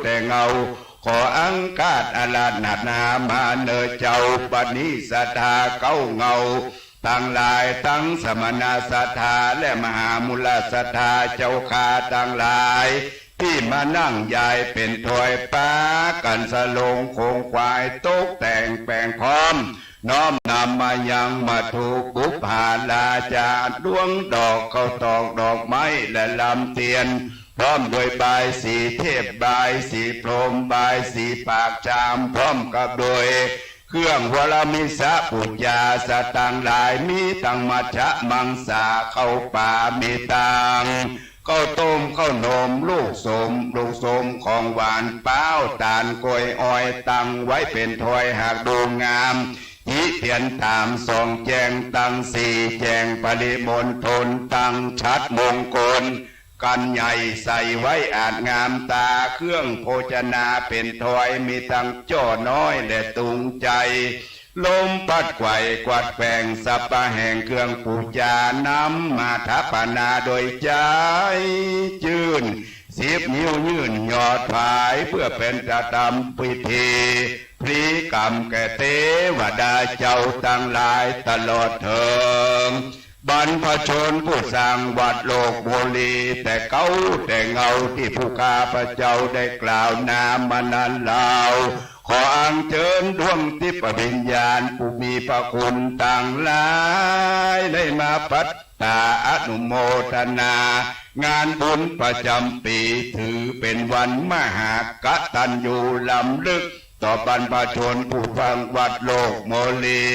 แต่เงาขออังคาดอาราธนามาเนอเจ้าบัดนี้ศรัทธาเงาทั้งหลายทั้งสมณศรัทธาและมหามุลศรัทธาเจ้าข้าทั้งหลายที่มานั่งยายเป็นถอยป้ากันสลงโคงควายตกแต่งแปลงพร้อมน้อมนำมายังมาถูกบุพาลาจาดวงดอกเข้าตอกดอกไม้และลำเทียนพร้อมโดยบายสีเทพบายสีพรหมบายสีปากจามพร้อมกับโดยเครื่องวรมิสะปุญญาสตังหลายมีตังมัจฉะมังสาเข้าป่ามีตังข้าวต้มข้าวนมลูกสมของหวานเป้าตาลกล้วยอ้อยตั้งไว้เป็นถอยหากดูงามหิเทียนตาม2 แจงตั้ง4 แจงปริมณฑลตั้งชัดมงคลกันใหญ่ใส่ไว้อาจงามตาเครื่องโภชนาเป็นถอยมีตั้งจ่อน้อยและตุงใจ ลมพัดไกวกวาดแฝงสับปะแห่งเครื่องปูจานำมาทัปนาโดยใจจื่น10 นิ้วยื่นยอดผายเพื่อเป็นจะทำพิธีพลีกรรมแก่เทวดาเจ้าตั้งหลายตลอดเถิงบรรพชนผู้สร้างวัดโลกโมลีแต่เก้าแต่เงาที่ผู้ข้าพระเจ้าได้กล่าวนามมานานลาวขออัญเชิญดวงทิพย์วิญญาณผู้มีพระคุณต่างหลายได้มาปัตตาอนุโมทนางานบุญประจำปีถือเป็นวันมหากตัญญูล้ำลึกต่อบรรพชนผู้ฟังวัดโลกโมลี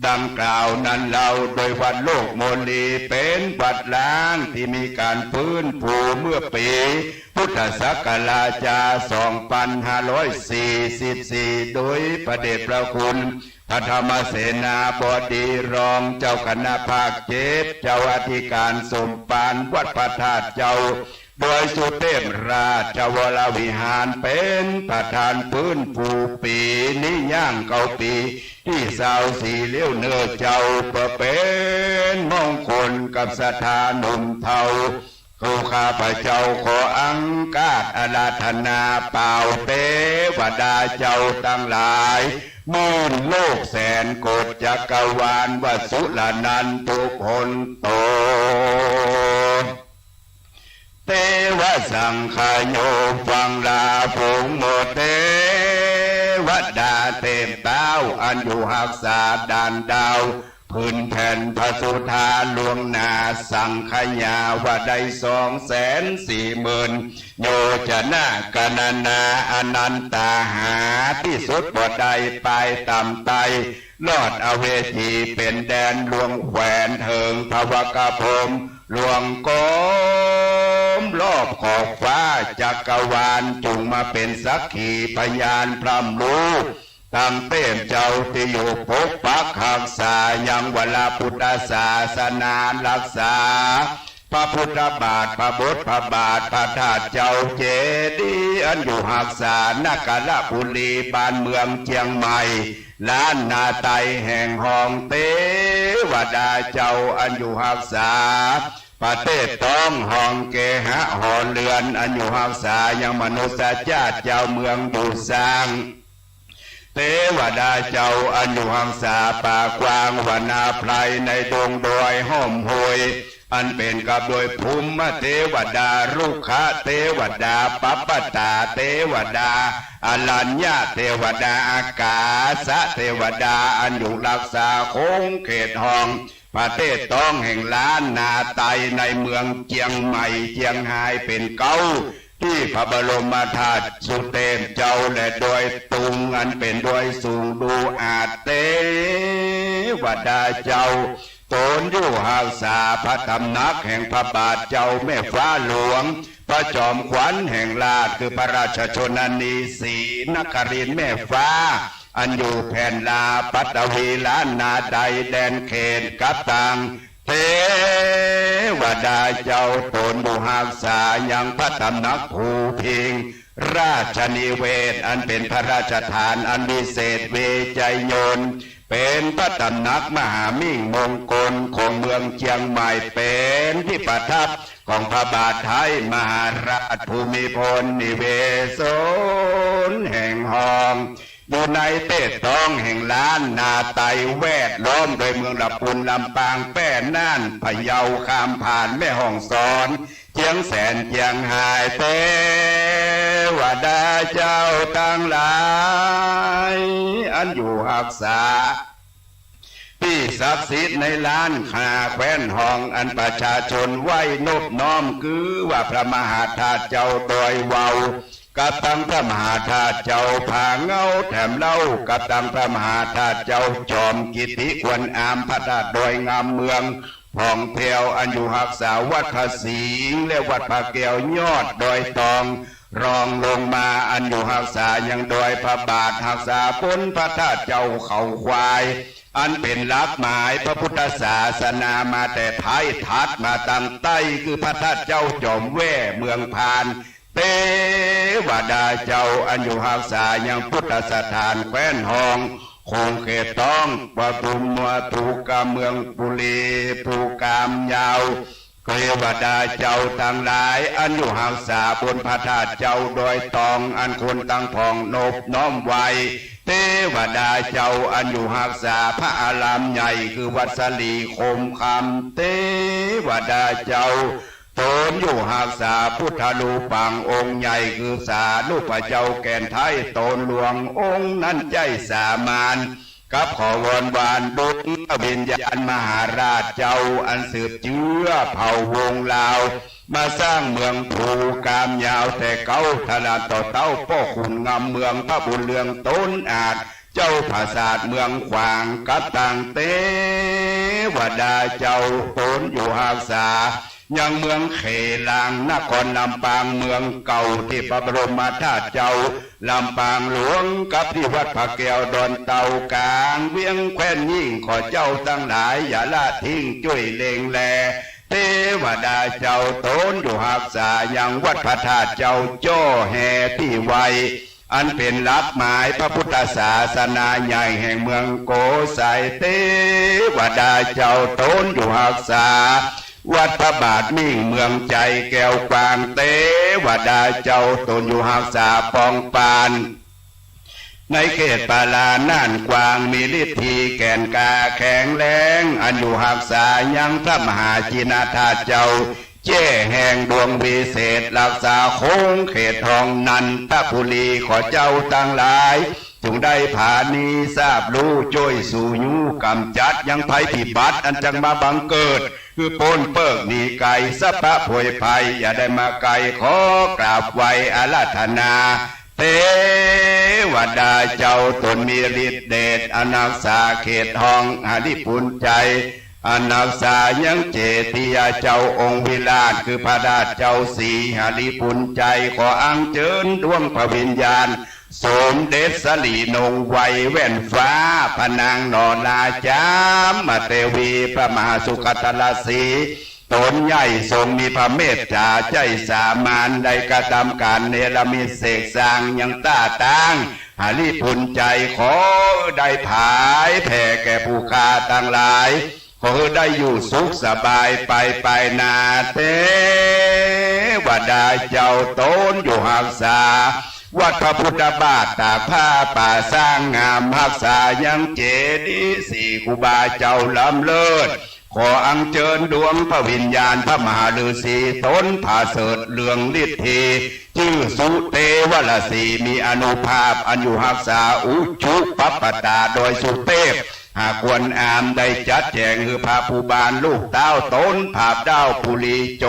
ดังกล่าวนั้นเราโดยวัดโลกโมลีเป็นวัดล้างที่มีการฟื้นฟูเมื่อปีพุทธศักราช2544โดยพระเดชพระคุณพระธรรมเสนาบดีรองเจ้าคณะภาค7เจ้าอธิการสมภารวัดพระธาตุเจ้าโดยสุเทพราชวรวิหารเป็นประธานพื้นฟูปีนี้ย่างเก่าปีที่24เลี้ยวเนื้อเจ้าเพื่อเป็นมงคลกับสถานหนุ่มเทาข้าพระเจ้าขออังคาดอาราธนาเป่าเทวดาเจ้าตั้งหลายมื่นโลกแสนโกฏจักรวาลวสุลนันทุกคนโตเทวสังขโยฟังลาผงโมเทวดาเทพเต้าอันอยู่หักษาด่านดาวพื้นแผ่นพระสุธาลวงนาสังขยาว่าได้240,000โยจะนากนานาอนันตาหาที่สุดบ่ได้ไปต่ำไตลอดอเวจีเป็นแดนลวงแขวนเถิงภวกพรหมลวงโกมรอบขอบฟ้าจักรวาลจุงมาเป็นสักขีพยานพรำรู้ตั้งเต้มเจ้าที่อยู่ปกปักรักษายังเวลาพุทธศาสนารักษาพระพุทธบาทพระบุตรพระบาทพระธาตุเจ้าเจดีย์อันอยู่หักษานกาลบุรีบ้านเมืองเชียงใหม่ล้านนาไตแห่งห้องเทวดาเจ้าอันอยู่หักษาประเทศต้องห้องเกหะหอเรือนอันอยู่หักษายังมนุษยชาติเจ้าเมืองอยู่สร้างเทวดาเจ้าอันอยู่หักษาป่ากว้างวนาไพรในดงดอยห้อมหวยอันเป็นกับโดยภูมิเทวดาลูกค้าเทวดาปัปปตาเทวดาอรัญญาเทวดาอากาศเทวดาอันอยู่รักษาคงเขตห้องประเทศต้องแห่งล้านนาไตในเมืองเชียงใหม่เชียงรายเป็นเก้าที่พระบรมธาตุสุเทพเจ้าและโดยตุงอันเป็นโดยสูงดูอาจเทวดาเจ้าตนอยู่หักษาพระตำหนักแห่งพระบาทเจ้าแม่ฟ้าหลวงพระจอมขวัญแห่งราชคือพระราชชนนีศรีนครินทร์แม่ฟ้าอันอยู่แผ่นลาปัตตวีล้านนาใดแดนเขตกับต่างเทวดาเจ้าตนอยู่หักษายังพระตำหนักภูพิงราชนิเวศอันเป็นพระราชทานอันวิเศษเวใจยนต์เป็นพระตำหนักมหามิ่งมงคลของเมืองเชียงใหม่เป็นที่ประทับของพระบาทไทยมหาราชภูมิพลนิเวศนแห่งห้องอยู่ในเทศต้องแห่งล้านนาไตแวดล้อมโดยเมืองลำพูนลำปางแป้น่านพะเยาข้ามผ่านแม่ฮ่องสอนเชียงแสนเชียงหายเทวดาเจ้าตั้งหลายอันอยู่หักษาที่ศักดิ์สิทธิ์ในล้านขาแคว้นห้องอันประชาชนไหวนบน้อมคือว่าพระมหาธาตุเจ้าดอยเวากับตังพระมหาธาตุเจ้าผาเงาแถมเล่ากับตังพระมหาธาตุเจ้าจอมกิติควรอามพระธาตุดอยงามเมืองผ่องแผ้วอันอยู่หักษาวัดพระสิงห์และวัดพระแก้วยอดดอยตองรองลงมาอันอยู่หักษายังดอยพระบาทหักษาพ้นพระธาตุเจ้าเขาควายอันเป็นลักหมายพระพุทธศาสนามาแต่ไทยทัดมาตั้งใต้คือพระธาตุเจ้าจอมแว่เมืองพานเทวดาเจ้าอันอยู่หักษายังพุทธสถานแคว้นห้อง คงเขตต้องปทุมวัตุกาเมืองปุรีภูกามยาวเทวดาเจ้าต่างหลายอันอยู่ห่างสาบนพระธาตุเจ้าโดยตองอันคนตั้งพองนบน้อมไว้เทวดาเจ้าอันอยู่ห่างสาพระอารามใหญ่คือวัดสลีคมคำเทวดาเจ้าตนอยู่หากษาพุทธลูปังองค์ใหญ่คือสาลูกพระเจ้าแก่นไทยตนหลวงองค์นั้นใจสามานกับขอวอนวานดุจวิญญาณมหาราชเจ้าอันสืบเชื้อเผ่าวงลาวมาสร้างเมืองภูกามยาวแต่เก้าทลาต่อเต้าพ่อขุนงามเมืองพระบุญเรืองต้นอาจเจ้าภาษาเมืองขวางกับต่างเตวดาเจ้าตนอยู่หากษายังเมืองเขลางนครลำปางเมืองเก่าที่พระบรมธาตุเจ้าลำปางหลวงกับที่วัดพระแก้วดอนเต่ากลางเวียงแคว้นยิ่งขอเจ้าทั้งหลายอย่าละทิ้งจุ้ยเลงแลเทวดาเจ้าตนอยู่หักษายังวัดพระธาตุเจ้าจ้อแห่ที่ไวอันเป็นหลักหมายพระพุทธศาสนาใหญ่แห่งเมืองโกสัยเทวดาเจ้าตนอยู่หักษาวัดพระบาทมิ่งเมืองใจแก้วกวางเทวดาเจ้าตนอยู่หักษาปองปานในเขตปาลาน่านกวางมีฤทธิแก่นกาแข็งแรงอันอยู่หักษายังพระมหาจินาธาเจ้าเจ้แห่งดวงวิเศษรักษาโค้งเขตทองนันทบุรีขอเจ้าตั้งหลายจงได้ผานีทราบรู้ช่วยสู่ยูกำจัดยังภัยพิบัติอันจังมาบังเกิดคือปนเปิกหนีไก่สัพพะผวยภัยอย่าได้มาไก่ขอกราบไว้อาราธนาเทวดาเจ้าตนมีฤทธิเดชอนักษาเขตทองหาลิปุนใจอนักษายังเจติยาเจ้าองค์วิราชคือพระดาเจ้าสีหาลิปุนใจขออังเจิญดวงพระวิญญาณสมเด็จสลีนงไวยแว่นฟ้าพนางนอนาจามมาเทวีพระมหาสุขตลสีตนใหญ่ทรงมีพระเมตตาใจสามานได้กระทำการเนรมิตเสกสร้างยังต้าตั้งหาลิพุนใจขอได้ผายแผ่แก่ผู้ค้าต่างหลายขอได้อยู่สุขสบายไปนาเทวดาเจ้าตนอยู่หักษาวัดพระพุทธบาทตากผ้าป่าสร้างงามหักษายังเจดีย์สี่ครูบาเจ้าล้ำเลิศขออัญเชิญดวงพระวิญญาณพระมหาฤาษีตนผาเสดเลืองฤทธีชื่อสุเทวรสีมีอนุภาพอันอยู่หักษาอุชุปัปปตาโดยสุเทพหากควรอามได้จัดแจงคือพาภูบาลลูกเต้าตนภาพดาวปุรีโจ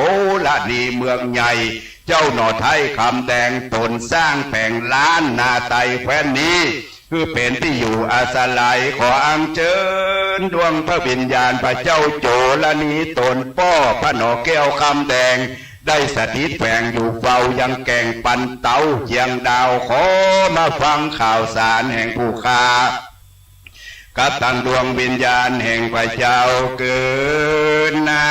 ละนีเมืองใหญ่เจ้าหน่อไทยคำแดงตนสร้างแผงล้านนาไตแคว้นนี้คือเป็นที่อยู่อาศัยขออัญเชิญดวงพระวิญญาณพระเจ้าโจละนีตนป้อพระหนอแก้วคำแดงได้สถิตแฝงอยู่เฝ้ายังแก่งปันเตาเจียงดาวขอมาฟังข่าวสารแห่งผู้ค้ากับตั้งดวงวิญญาณแห่งพระเจ้าเกิดนา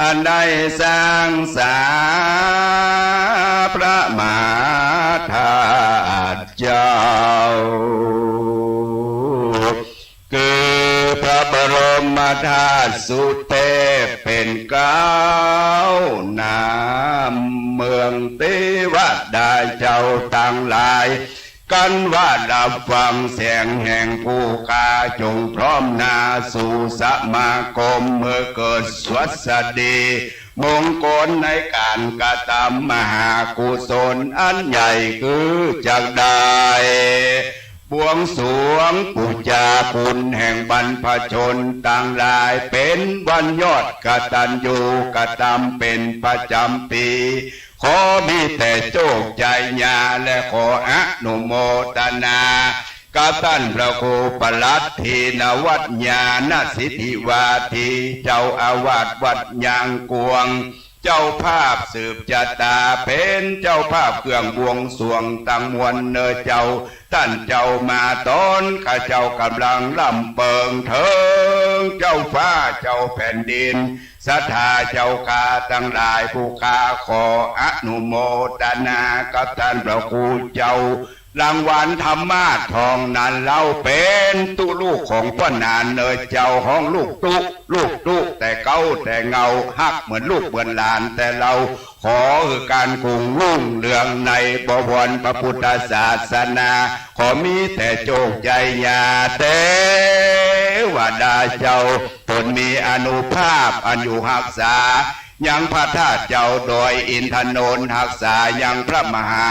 อันได้สร้างสาพระมหาธาตุเจ้าคือพระบรมธาตุสุเทพเป็นเก้านามเมืองเทวดาเจ้าต่างหลายกันว่ารับฟังเสียงแห่งผู้กาจงพร้อมนาสู่สมาคมเมื่อเกิดสวัสดีมงคลในการกระทำมหากุศลอันใหญ่คือจากได้บวงสรวงปูชาคุณแห่งบรรพชนต่างหลายเป็นวันยอดกตัญญูกตำเป็นประจำปีขอมีแต่โชคใจญาและขออนุโมทนากับท่านพระครูปลัดทีนวัดญาณสิทธิวาทีเจ้าอาวาสวัดยางกวงเจ้าภาพสืบชะตาเป็นเจ้าภาพเครื่องบวงสรวงตั้งมวลเนอเจ้าท่านเจ้ามาตอนข้าเจ้ากำลังลำเปิงเถิงเจ้าฟ้าเจ้าแผ่นดินศรัทธาเจ้าข้าทั้งหลายผู้ข้าขออนุโมทนากับท่านพระครูเจ้า รางวัลธรรมะทองนั้นเราเป็นตุลูกของพ่อนานเนยเจ้าห้องลูกตุแต่เก้าแต่เงาฮักเหมือนลูกเหมือนหลานแต่เราขอคือการกุงรุ่งเรืองในบวรพระพุทธศาสนาขอมีแต่โจกใจญาเตวดาเจ้าตนมีอนุภาพอันอยู่หักษายังพระธาตุเจ้าโดยอินทนนท์หักษายังพระมหา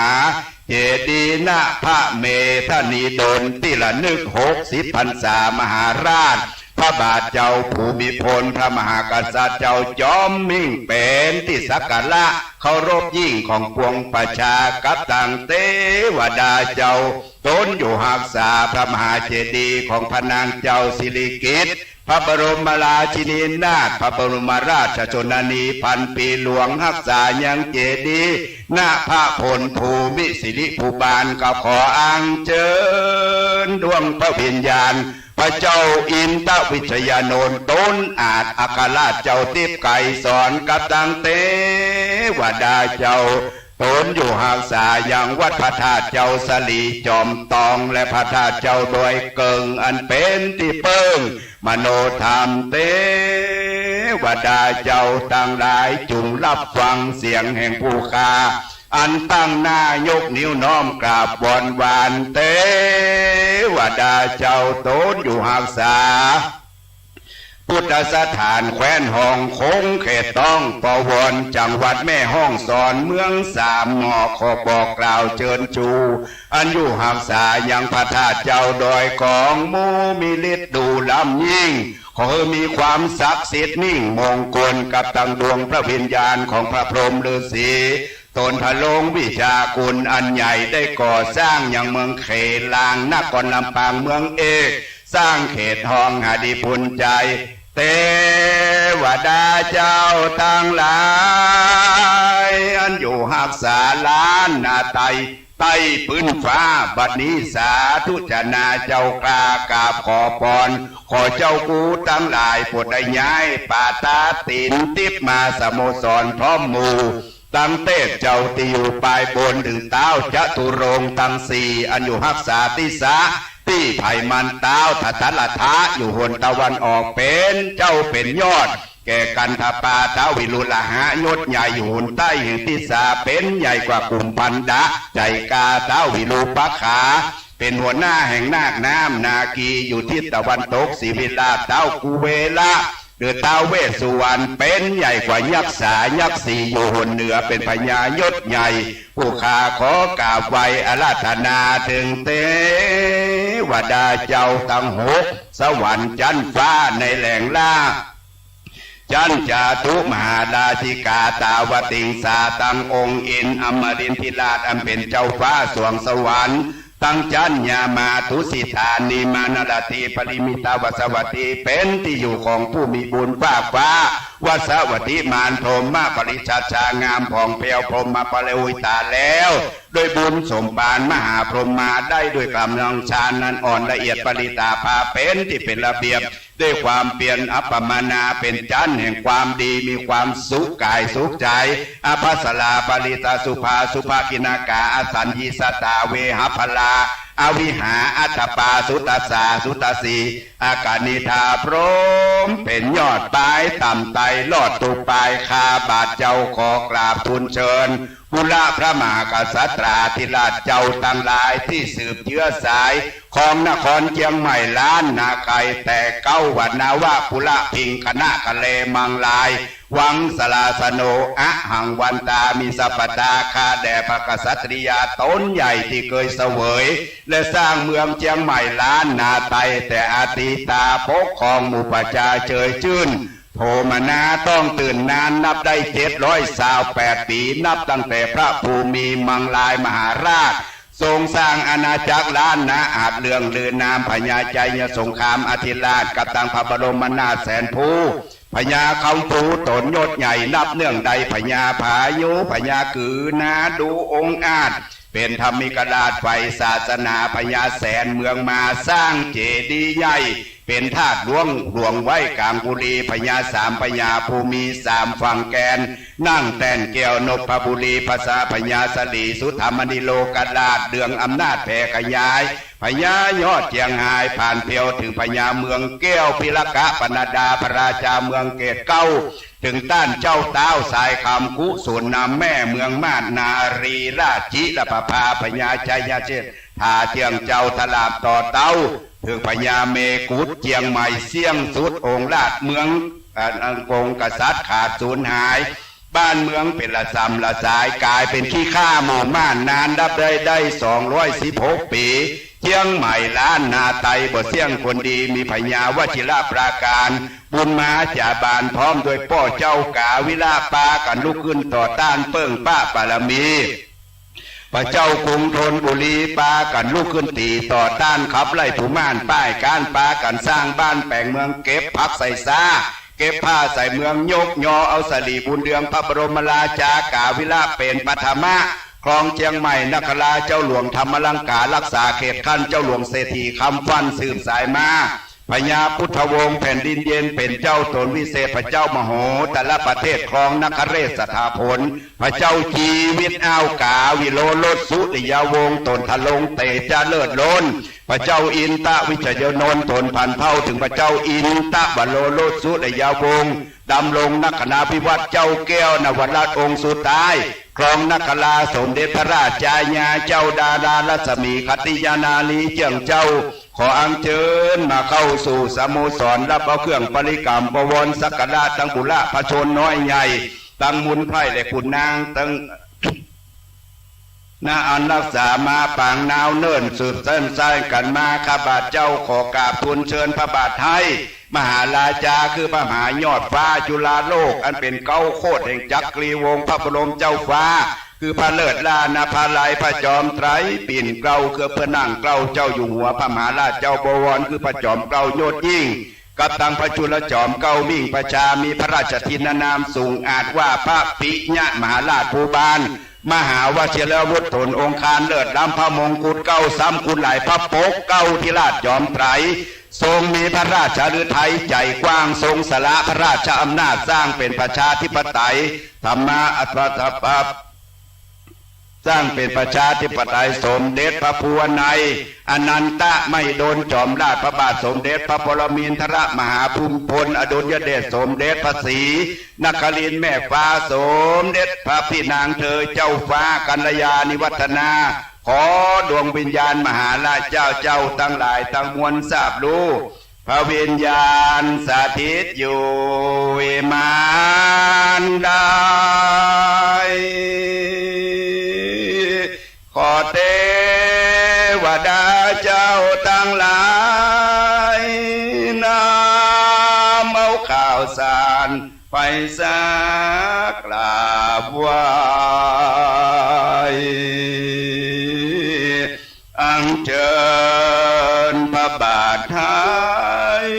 เจดีย์ณพระเมธนีดลที่ละนึก60 พรรษามหาราชพระบาทเจ้าภูมิพลพระมหากษัตริย์เจ้าจอมมิ่งเป็นที่สักการะเคารพยิ่งของปวงประชากับต่างเทวดาเจ้าตนอยู่หักษาพระมหาเจดีย์ของพระนางเจ้าสิริกิติ์พระบรมราชินีนาถพระบรมราชชนนีพันปีหลวงหักษายังเจดีย์หน้าพระพลภูมิสิริภูบาลก็ขออัญเชิญดวงพระวิญญาณพระเจ้าอินทวิชยานนท์ต้นอาจอัครราชเจ้าทิพย์ไก่สอนกับตังเทวดาเจ้าตนอยู่หักษาอย่างวัดพระธาตุเจ้าสลีจอมตองและพระธาตุเจ้าโดยเกิงอันเป็นที่เปิ้งมโนธรรมเทวดาเจ้าตั้งหลายจุงรับฟังเสียงแห่งผู้คาอันตั้งหน้ายกนิ้วน้อมกราบบอนวานเทวดาเจ้าตนอยู่หักษาพุทธสถานแคว้นห้องคงเขตต้องปวรจังหวัดแม่ห้องสอนเมืองสามหมอขอบอกกล่าวเชิญชูอันอยู่หักษายังพระธาตุเจ้าดอยของมูมีฤทธิ์ดูลำยิ่งขอมีความศักดิ์สิทธิ์นิ่งมงคลกับตังดวงพระวิญญาณของพระพรหมฤาษีตนพะโลงวิชาคุณอันใหญ่ได้ก่อสร้างอย่างเมืองเขลางนครลำปางเมืองเอกสร้างเขตทองหาดีพุนใจเทวดาเจ้าทั้งหลายอันอยู่หักษาล้านนาไตใต้พื้นฟ้าบัดนี้สาธุจนาเจ้ากล้ากราบขอพรขอเจ้ากูทั้งหลายโปรดได้ย้ายป่าตาตินทิพมาสโมสรพร้อมหมู่ตั้งเต้เจ้าที่อยู่ปลายบนถึงเต้าจตุรงค์ตั้งสี่อันอยู่หักษาติสาที่ไผ่มันเต้าทัตละทะอยู่หนตะวันออกเป็นเจ้าเป็นยอดแก่กันทปาเท้าวิรุฬหะยศใหญ่อยู่หนใต้แห่งทิสาเป็นใหญ่กว่ากลุ่มพันดะใจกาเท้าวิรุปขาเป็นหัวหน้าแห่งนาคน้ำนาคีอยู่ทิศตะวันตกศรีวิลาเท้ากูเวละเดือท้าวเวสสุวรรณเป็นใหญ่กว่ายักษ์สายักษ์สีอยู่หนเหนือเป็นพญายศใหญ่ผู้ข้าขอกราบไหว้อาราธนาถึงเทวดาเจ้าทั้งหกสวรรค์จันทร์ฟ้าในแหล่งล่าจันจาตุมหาราชิกาตาวติงสาตังองค์อินอมรินทิราชอันเป็นเจ้าฟ้าสวงสวรรค์ตั้งจันยามาทุสิธานิมานรติปริมิตาวสวัติเป็นที่อยู่ของผู้มีบุญฟ้าวสวัติมานพรหมมาปริชาชางามผ่องเพียวพรหมมาปะเลวิตาแล้วโดยบุญสมปานมหาพรหมมาได้ด้วยกำลังฌานนั้นอ่อนละเอียดปริตาภาเป็นที่เป็นระเบียบด้วยความเปลี่ยนอัปปมานาเป็นจันทร์แห่งความดีมีความสุขกายสุขใจอภัสราปริตาสุภาสุภากินากาอสัญญิสตาเวหพลาอวิหาอัตปาสุตตสาสุตตสีอากานิธาพรหมเป็นยอดปลายต่ำไตลอดตุปลายคาบาทเจ้าขอกราบทูลเชิญกุลพระมหากษัตริย์ธิราชเจ้าทั้งหลายที่สืบเชื้อสายของนครเชียงใหม่ล้านนาไก่แต่เก้าวันนาว่ากุลพิงคณะกะเลมังลายวังสลาสโนอะหังวันตามีสัปตาคาแด่พระกษัตริยาต้นใหญ่ที่เคยเสวยและสร้างเมืองเชียงใหม่ล้านนาไตแต่อาติตาปกครองหมู่ประชาเชยชื่นโภมนาต้องตื่นนานนับได้728 ปีนับตั้งแต่พระภูมิมังลายมหาราชทรงสร้างอาณาจักรล้านนาอาจเลื่องลือนามพญาใจยสงครามอธิราชกับตังพระบรมนาถแสนภูพญาคำภูตนยศใหญ่นับเนื่องใดพญาพายุพญากือนาดูองค์อาจเป็นธรรมิกราชไฟศาสนาพญาแสนเมืองมาสร้างเจดีย์ใหญ่เป็นธาตุหลวงไว้กลางบุรีพญาสามพญาภูมิสามฝั่งแกน นั่งแต่นแก้วนพบุรีภาษาพญาสลีสุธรรมนิโลกดาษเดืองอำนาจแผ่ขยายพญายอดเจียงหายผ่านเพียวถึงพญาเมืองแก้วพิรกะปนดาพระราชาเมืองเกตเก้าถึงต้านเจ้าเต้าสายคำกุศลนำแม่เมืองมาศนารีราชจิละปภาพญาชัยเชษทาเจียงเจ้าตลาบต่อเต้าถึงพญาเมกุฎเจียงใหม่เสี่ยงสุดองค์ราชเมืองอังกงกษัตริย์ขาดสูญหายบ้านเมืองเป็นละซำละสายกลายเป็นขี้ข้าหมู่ม่านนานดับได้216 ปีเชียงใหม่ล้านนาไตบ่เสี่ยงคนดีมีพญาวชิระปราการบุญมาจ่าบานพร้อมโดยพ่อเจ้ากาวิลาปากันลุกขึ้นต่อต้านเปิ้งป้าปารมีพระเจ้ากรุงธนบุรีปากันลุกขึ้นตีต่อต้านขับไล่ผู้ม่านป้ายการปากันสร้างบ้านแปลงเมืองเก็บพักใส่ซาเก็บผ้าใส่เมืองยกยอเอาสลีบุญเดืองพระบรมราชากาวิลาเป็นปฐมะครองเชียงใหม่นคราเจ้าหลวงธรรมลังการักษาเขตขั้นเจ้าหลวงเศรษฐีคำฟันสืบสายมาพญาพุทธวงศ์แผ่นดินเย็นเป็นเจ้าตนวิเศษพระเจ้ามโหแต่ละประเทศครองนครเรศสถาผลพระเจ้าชีวิตอ้าวกาวิโลลดสุริยาวงศ์ตนทะลงเตจะเลิศล้นพระเจ้าอินตะวิจยนนท์ตนพันเท่าถึงพระเจ้าอินตะบโลลดสุริยาวงศ์ดำลงนักขณาพิวัตรเจ้าแก้วนวราชองค์สุดท้ายครองนคราสมเด็จพระราชายาเจ้าดารารัศมีคติยานาลีเจียงเจ้าขออัญเชิญมาเข้าสู่สโมสรรับเอาเครื่องปริกรรมบวรสักการะตั้งบุระพระชนน้อยใหญ่ตั้งมุนไพร่และขุนนางตั้งนาอันรักษามาปางนาวเนิ่นสืบเส้นสายกันมาข้าบาทเจ้าขอกราบทูลเชิญพระบาทไทยมหาราชาคือพระมหายอดฟ้าจุฬาโลกอันเป็นเก้าโคตรแห่งจักรีวงศ์พระบรมเจ้าฟ้าคือพระเลิศลานาภาลัยพระจอมไตรปิ่นเกล้าคือพระนั่งเกล้าเจ้าอยู่หัวพระมหาราชเจ้าบวรคือพระจอมเกล้าโยศยิ่งกับตังพระจุลจอมเกล้ามิ่งประชามีพระราชทินนามสูงอาจว่าพระปิญะมหาราชภูบาลมหาวชิรวุฒิตนองค์คารเลิศล้ำพระมงกุฎเก้าซ้ำคุณหลายพระปกเก้าที่ราชจอมไตรทรงมีพระราชฤทัยใจกว้างทรงสละพระราชอำนาจสร้างเป็นประชาธิปไตยธรรมะอัตถะปัปสร้างเป็นประชาธิปไตยสมเด็จพระภูวนัยอนันตะไม่โดนจอมราชพระบาทสมเด็จพระปรมินทรมหาภูมิพลอดุลยเดชสมเด็จพระศรีนครินทร์แม่ฟ้าสมเด็จพระพี่นางเธอเจ้าฟ้ากัลยาณิวัฒนาขอดวงวิญญาณมหาราชเจ้าทั้งหลายทั้งมวลทราบรู้พระวิญญาณสถิตอยู่วิมานใดขอเทวดาเจ้าทั้งหลายนำเอาข่าวสารไปสักราบไหว้อัญเชิญพระบาทไทย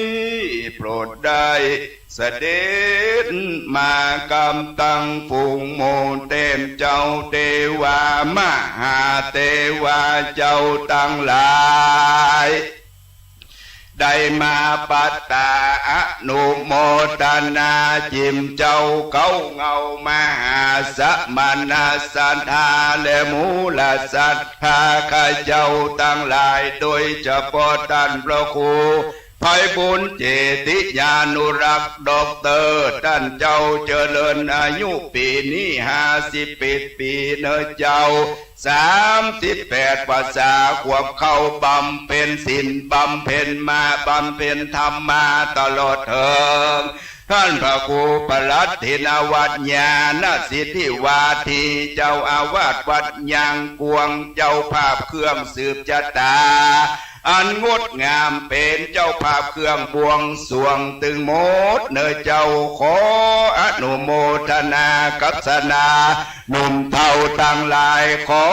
โปรดได้เสด็จมากำตังฝูงโมเต็มเจ้าเทวามหาเทวาเจ้าทั้งหลายได้มาปัตตาอนุโมทนาจิมเจ้าเขาเงามหาสมณสัทธาและมูลสัทธาข้าเจ้าทั้งหลายโดยเฉพาะท่านพระครูไพบุญเจติยานุรักษ์ดอกเตอร์ท่านเจ้าเจริญอายุปีนี้51 ปีเนอเจ้า38 ภาษาขวบเข้าบำเพ็ญศีลบำเพ็ญมาบำเพ็ญธรรมมาตลอดเถิดท่านพระครูปลัดถินวัดญาณสิทธิวาทีเจ้าอาวาสวัดยางกวงเจ้าภาพเครื่องสืบชะตาอันงดงามเป็นเจ้าภาพเครื่องบวงสรวงตึงโมดเนอเจ้าขออนุโมทนากัสนาหนุ่มเท่าตั้งหลายขอ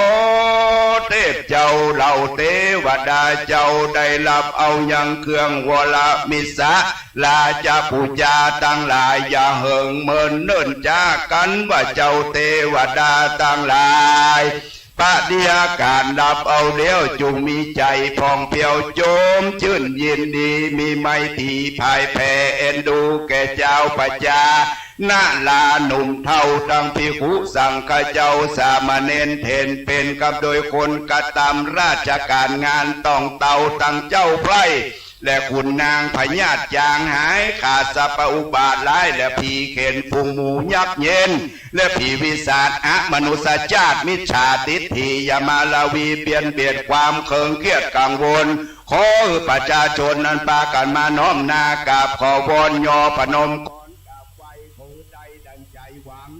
เทพเจ้าเหล่าเทวดาเจ้าได้รับเอายังเครื่องวรมิสะลาจาปูจาตั้งหลายอย่าเหิงเมินเนิ่นจ้ากันว่าเจ้าเทวดาตั้งหลายปฏิอาการดับเอาเลี้ยวจงมีใจพองเพียวโจมชื่นยินดีมีไมตรีภายแผ่เอ็นดูแก่เจ้าปัจจา นาลาหนุ่มเท่าดังภิกขุสังฆเจ้าสามเณรเทนเป็นกับโดยคนกระทำราชการงานต้องเต่าตั้งเจ้าไพร่และขุนนางพญาตจางหายขาดสัพอุบาทร้ายและผีเข็นพุงหมูยักเย็นและผีวิสาทอะมนุษยชาติมิจฉาทิฏฐิยามาลาวีเปลี่ยนเบียดความเคืองเครียดกังวลขอประชาชนนั้นปากันมาน้อมนากราบขอวอนยอพนมก่อนกราบไหว้ขอใดดังใจหวัง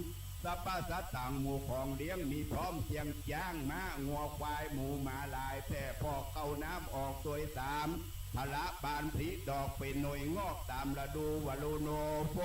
สัพพะสัตตังหมู่ของเลี้ยงมีพร้อมเสียงจ้างม้างัวควายหมูหมาลายแพร่พอกเข้าน้ำออกตัวตามพละปานพริดอกเป็นหน่วยงอกตามฤดูวลุโนฝ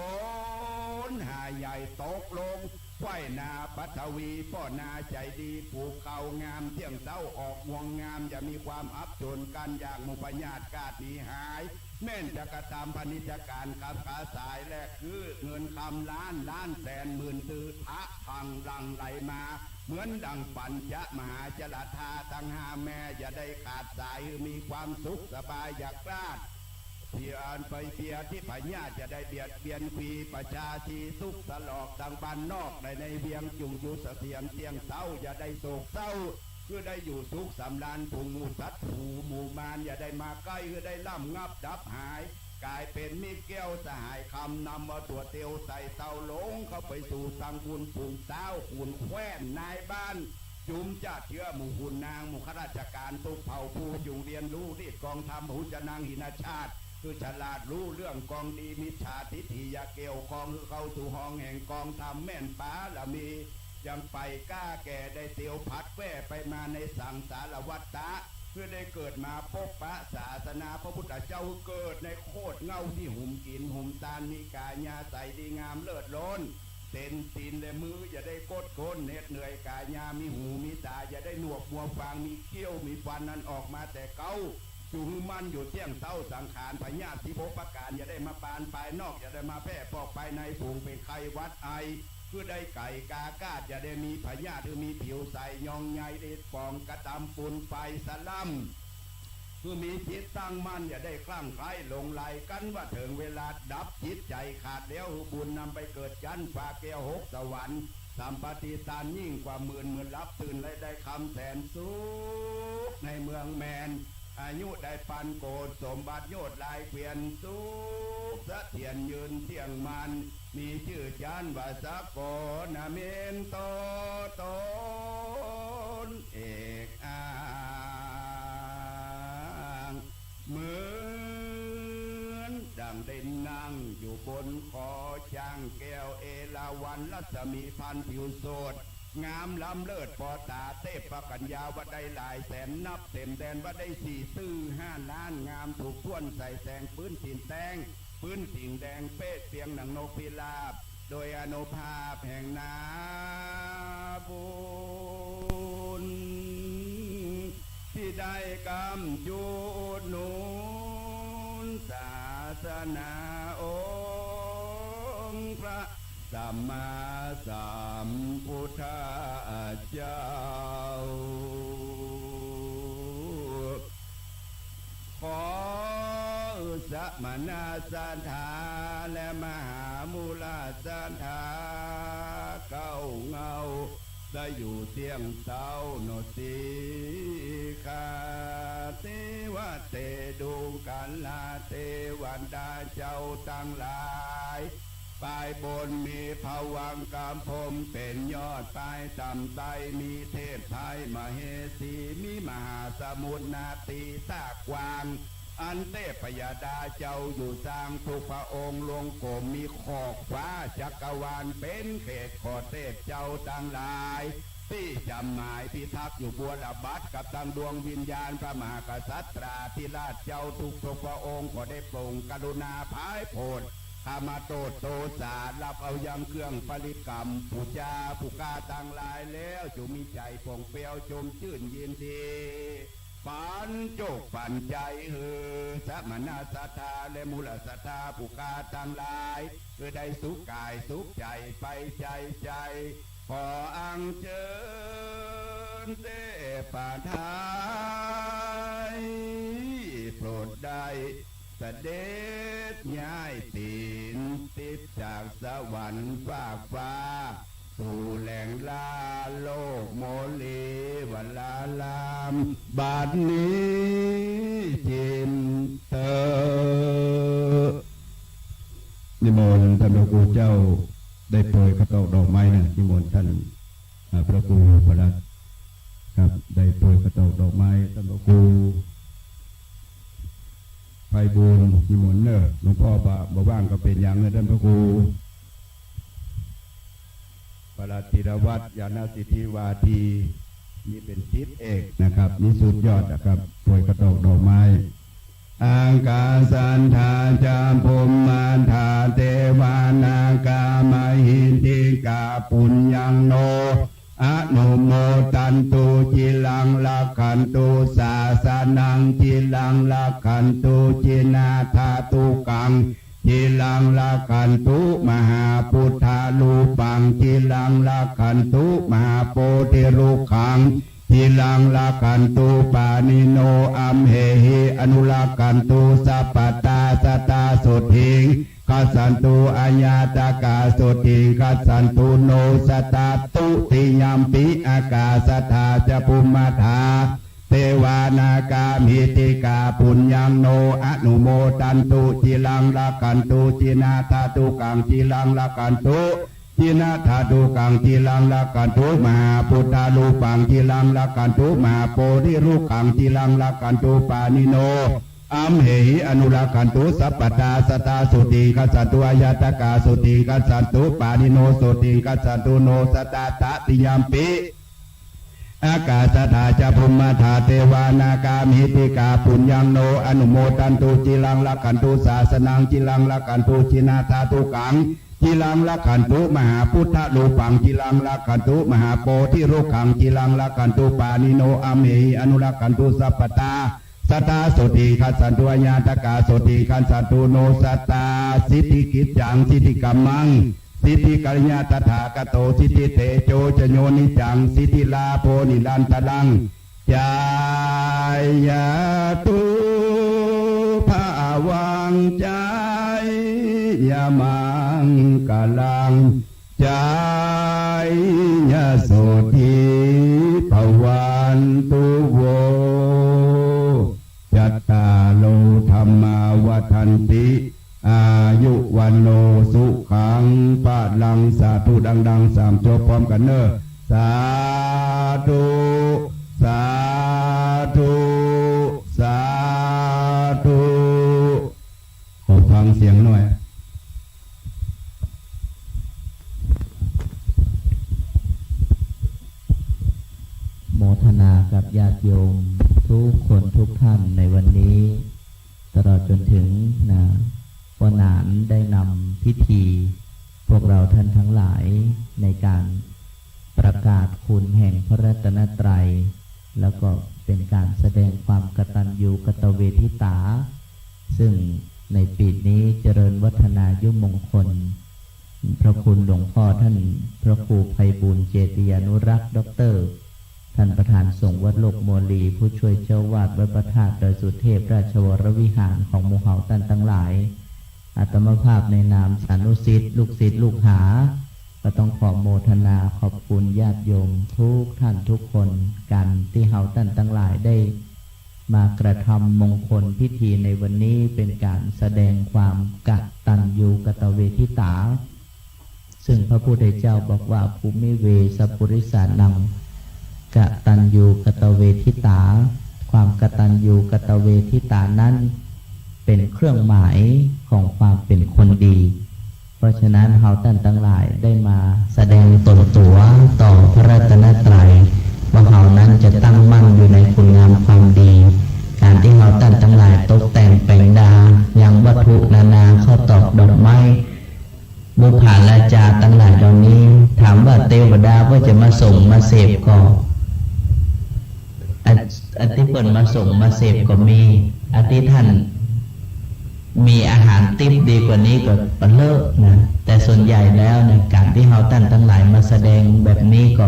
นหาใหญ่ตกลงไฟนาปัทวีพ่อนาใจดีผูกเขางามเที่ยงเต้าออกวงงามจะมีความอับจนกันอย่างมุพญาตกาดนีหายแม่นจะกระทำพนิจการกับขาสายแรกคือเงินคำล้านล้านแสนหมื่นตือทะพังรังไหลมาเหมือนดังปัญจมหาจลธาตั้งห้าแม่อย่าได้ขาดสายมีความสุขสบายอยากราดเพียรไปเพียที่พญาจะได้เบียดเบียนฟีประชาชีสุขสลอกต่างบ้านนอกในเวียงจุงยุเสถียรเตียงเศร้าอย่าได้โศกเศร้าคือได้อยู่สุขสำราญผูงูสัตว์ผูหมู่มารอย่าได้มาใกล้คือได้ล่ำงับดับหายกลายเป็นมีแก้วสหายคำนำมาตัวเตียวใส่เตาหลงเข้าไปสู่สังบุญผูงเต้าหุ่นแคว้นนายบ้านจุมจะเชื่อหมู่หุ่นนางหมู่ข้าราชการตุกเผ่าผู้อยู่เรียนรู้รีดกองทำหูจะนางหินาชาติคือฉลาดรู้เรื่องกองดีมิจฉาทิฏฐิยาเกี่ยวกองคือเข้าสู่ห้องแห่งกองทำแม่นป้าละมียังไปกล้าแก่ได้เตียวพัดแว่ไปมาในสังสารวัฏฏะเพื่อได้เกิดมาพบพระศาสนาพระพุทธเจ้าเกิดในโคตรเงาที่หุ่มกินหุ่มตาลมีกายาใสดีงามเลิศล้นเส้นตีนและมืออย่าได้กดโกนเหน็ดเหนื่อยกายามีหูมีตาอย่าได้หนวกมัวฟางมีเขี้ยวมีฟันนั้นออกมาแต่เก้าจุงมันอยู่เที่ยงเต้าสังขารพญาติภพประการอย่าได้มาปานภายนอกอย่าได้มาแพร่ปอกภายในฝูงเป็นไข้วัดไอเพื่อได้ไก่กากาดอย่าได้มีพญาติหรือมีผิวใสยองใหญ่เด็ดปองกระตำปุนไฟสลัมคือมีจิตตั้งมั่นอย่าได้คลั่งไคล้หลงไหลกันว่าถึงเวลาดับจิตใจขาดแล้วบุญนำไปเกิดจันฟ้าแก้วหกสวรรค์สัมปติตานยิ่งกว่าหมื่นรับตื่นและได้คำแสนสุขในเมืองแมนอายุได้ปันโกดสมบัติโยดลายเปลี่ยนสุขสะเทียนยืนเที่ยงมันมีชื่อจันว่าสักโกนาเมนโตตนเอกเหมือนดังได้นั่งอยู่บนคอช้างแก้วเอราวัณรัศมีพันผิวโสดงามล้ำเลิศปอตาเทพประกัญญาว่าได้หลายแสนนับเต็มแดนว่าได้4 ล้านงามถูกท่วนใส่แสงพื้นตินแตงพื้นติ่งแดงเป๊ะเปียงหนังนกพิราบโดยอนุภาพแห่งนาบุญที่ได้กำจุดหนุนศาสนาองค์พระสัมมาสัมพุทธเจ้าขอสัมมาสัทธาและมหามูลสัทธาเก้าเงาได้อยู่เตียงเต้าโนติคาเทวะเตดูกันลาเทวันดาเจ้าตั้งหลายปลายบนมีภวังกามพรมเป็นยอดปลายต่ำไตมีเทพไทยมเหสีมีมหาสมุทรนาตีตากวางอันเทพยดาเจ้าอยู่สร้างทุกพระองค์ลงโกมมีขอบฟ้าจักรวาลเป็นเขตขอเทพเจ้าตั้งหลายที่จำหมายพิทักษ์อยู่บัวระบัดกับตังดวงวิญญาณพระมหากษัตริย์ธิราชเจ้าทุกพระองค์ขอได้โปร่งกรุณาภายโพดข้ามาโตสารับเอายังเครื่องปริกรรมผู้จาผู้กาต่างหลายแล้วจะมีใจผ่องเปรียวชมชื่นยินดีปันโจกปันใจสัมมาสัทธาและมูลสัทธาผู้กาต่างหลายเพื่อได้สุขกายสุขใจไปใจขออังเชิญเทพไทยโปรดได้ เสด็จย้ายตีนติดจากสวรรค์ฟากฟ้าสู่แหล่งลาโลกโมลีวัลาลามบัดนี้จินเตอนิมนต์ท่านพระครูเจ้าได้โปรยกระตอกดอกไม้นะนิมนต์ท่านพระครูพระรัตน์ครับได้โปรยกระตอกดอกไม้ท่านพระครูไพบูลย์นิมนต์เนอะหลวงพ่อบ่ว่างก็เป็นอย่างเลยท่านพระครูปราติรวัตรยานาสิทธิวาทีนี่เป็นทิศเอกนะครับนี่สุดยอดนะครับโปรยกระตอกดอกไม้อังกาสันธาจามพมมันธาเทวานากามหินติกาปุญญังโนอนุโมตันตุจิลังลักขันตุสาสนังจิลังลักขันตุจินาธาตุกังจิลังลักขันตุมหาพุทธาลูปังจิลังลักขันตุมหาโพธิรูขังจิลังลักขันตุปานิโนอัมเหหิอนุลักขันตุสัพพตาสตาสุทิงกัสสันตุอัญญาตากาสุทิงกัสสันตุโนสตาตุติยัมปิอากาสธาจะภูมิธาเทวานากามิติกาปุญญังโนอนุโมตันตุจิลังลักขันตุจินาธาตุกังจิลังลักขันตุจินาธาตุกังจิลังลักขันตุมหาพุทธาลูปังจิลังลักขันตุมหาโพธิรูขังจิลังลักขันตุปานิโนอัมเหหิอนุรักขันตุสัพพตาสตาสุติกัสสันตุอายตกาสุติกัสสันตุปานิโนสุติกัสสันตุโนสตาตติยัมปิอากาสธาจะภูมิธาเทวานากามิติกาปุญญังโนอนุโมตันตุจิลังลักขันตุศาสนังจิลังลักขันตุจินาธาตุกังจิลังลักขันตุมหาพุทธลูปังจิลังลักขันตุมหาโพธิรูขังจิลังลักขันตุปานิโนอัมเหหิอนุรักขันตุสัพพตาสตาสุติคัสสันตุญาตกาสุติคัสสันตุโนสตาสิทธิกิจจังสิทธิกัมมังสิทธิกัลยาตถาคโตสิทธิเตโจจโยนิจังสิทธิลาโพนิลันตลังจายาตุภาวังจายามังกลังจายาโสทิภวันตุโวจัตตาโลธรรมาวัฏันติอายุวันโนสุขังปะลังสาธุดังๆสามจบพร้อมกันเนอะสาธุสาธุสาธุขอฟังเสียงหน่อยโมทนากับญาติโยมทุกคนทุกท่านในวันนี้ตลอดจนถึงวันนานได้นำพิธีพวกเราท่านทั้งหลายในการประกาศคุณแห่งพระรัตนตรัยแล้วก็เป็นการแสดงความกตัญญูกตเวทิตาซึ่งในปีนี้เจริญวัฒนายุมงคลพระคุณหลวงพ่อท่านพระครูไพบูลย์เจติยานุรักษ์ด็อกเตอร์ท่านประธานสงฆ์วัดโลกโมลีผู้ช่วยเจ้าวาดวัดพระธาตุดอยสุเทพราชวรวิหารของหมู่เฮาท่านทั้งหลายอาตมาภาพในนามสานุศิษย์ลูกศิษย์ลูกหาก็ต้องขอโมทนาขอบคุณญาติโยมทุกท่านทุกคนกันที่เฮาท่านทั้งหลายได้มากระทำมงคลพิธีในวันนี้เป็นการแสดงความกตัญญูกตเวทิตาซึ่งพระพุทธเจ้าบอกว่าภูมิเวสปุริสานังกตัญญูกตเวทิตาความกตัญญูกตเวทิตานั้นเป็นเครื่องหมายของความเป็นคนดีเพราะฉะนั้นเฮาท่านทั้งหลายได้มาแสดงตนตัวต่อพระรัตนตรัยว่าเฮานั้นจะตั้งมั่นอยู่ในคุณงามความดีการที่เฮาท่านทั้งหลายตกแต่งแปลงดายังวัตถุนานาข้าวตอกดอกไม้บุพาราจาทั้งหลายเหล่านี้ถามว่าเทวดาว่าจะมาส่งมาเสพก็อันที่เปิดมาส่งมาเสพก็มีอันที่ท่านมีอาหารติ๊บดีกว่านี้ก็เลิกนะแต่ส่วนใหญ่แล้วในการที่เฮาท่านทั้งหลายมาแสดงแบบนี้ก็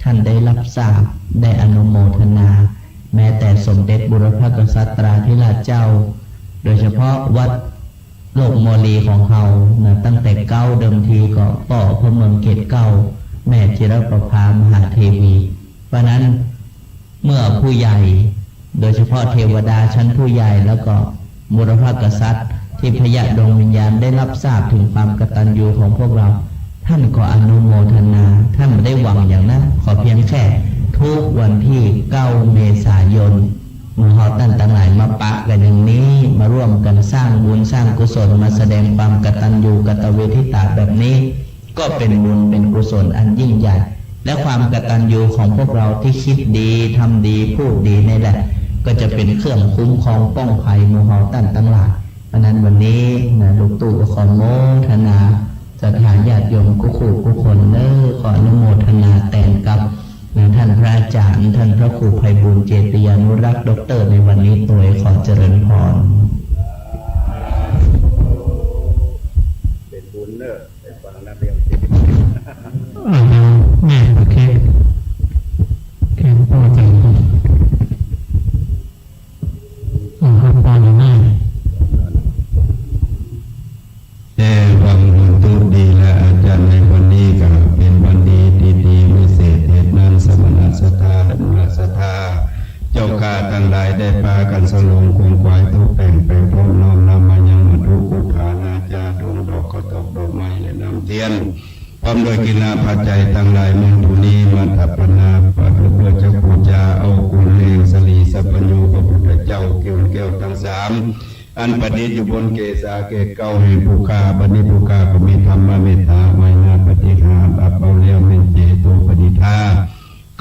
ท่านได้รับทราบได้อนุโมทนาแม้แต่สมเด็จบุรพกษัตราธิราชเจ้า โดยเฉพาะวัดโลกโมลีของเขานะตั้งแต่เก้าเดิมทีก็ป่อพระเมืองเกตเก้าแม่จิรประภามหาเทวีเพราะนั้นเมื่อผู้ใหญ่โดยเฉพาะเทวดาชั้นผู้ใหญ่แล้วก็บุรพกษัตริย์ที่พยะดวงวิญญาณได้รับทราบถึงความกตัญญูของพวกเราท่านก็อนุโมทนาท่านไม่ได้หวังอย่างนั้นขอเพียงแค่ทุกวันที่9 เมษายนมหาท่านทั้งหลายมาปะกันอย่างนี้มาร่วมกันสร้างบุญสร้างกุศลมาแสดงความกตัญญูกตเวทิตาแบบนี้ก็เป็นบุญเป็นกุศลอันยิ่งใหญ่และความกตัญญูของพวกเราที่คิดดีทำดีพูดดีนี่แหละก็จะเป็นเครื่องคุ้มครองป้องภัยมหาท่านทั้งหลายเพราะนั้นวันนี้นะหลวงตู่ขอโมทนาสถานญาติโยมกุกุคนขออนุโมทนาแต่งกับท่านพระอาจารย์ท่านพระครูไพบูลย์เจติยานุรักษ์ด็อกเตอร์ในวันนี้ตัวขอเจริญพรเป็นบุญเนอะเป็นฟังนักเรียนแม่โอเคแค่พ่อใจครับตอนนี้แม่ฟังบุญทุกดีและอาจารย์ในวันนี้ก็เป็นวันดีดีวิเศษเหตุนั้นสมณศรัทธาและมหาศรัทธาเจ้าข้าทั้งหลายได้พากันสลงคงควายทุกแต่งไปพร้อมน้อมนำมายังวัตถุอุปาณาจาดวงดอกข้าวตอกดอกไม้และน้ำเทียนพร้อมโดยกินาปัจจัยทั้งหลายเมืองบุนีมาถัปนาปัจจุบันเจ้าปูจาเอากุลเลงสลีสัพพัญญูพระพุทธเจ้าเกี่ยวแก้วทั้งสามอันประดิษฐ์อยู่บนเกศาเกศเก้าแห่งภูคาบันิภูคาก็มีธรรมเมตตาไมนาปฏิหารอัปเปาเลียวเป็นเจโตปฏิทา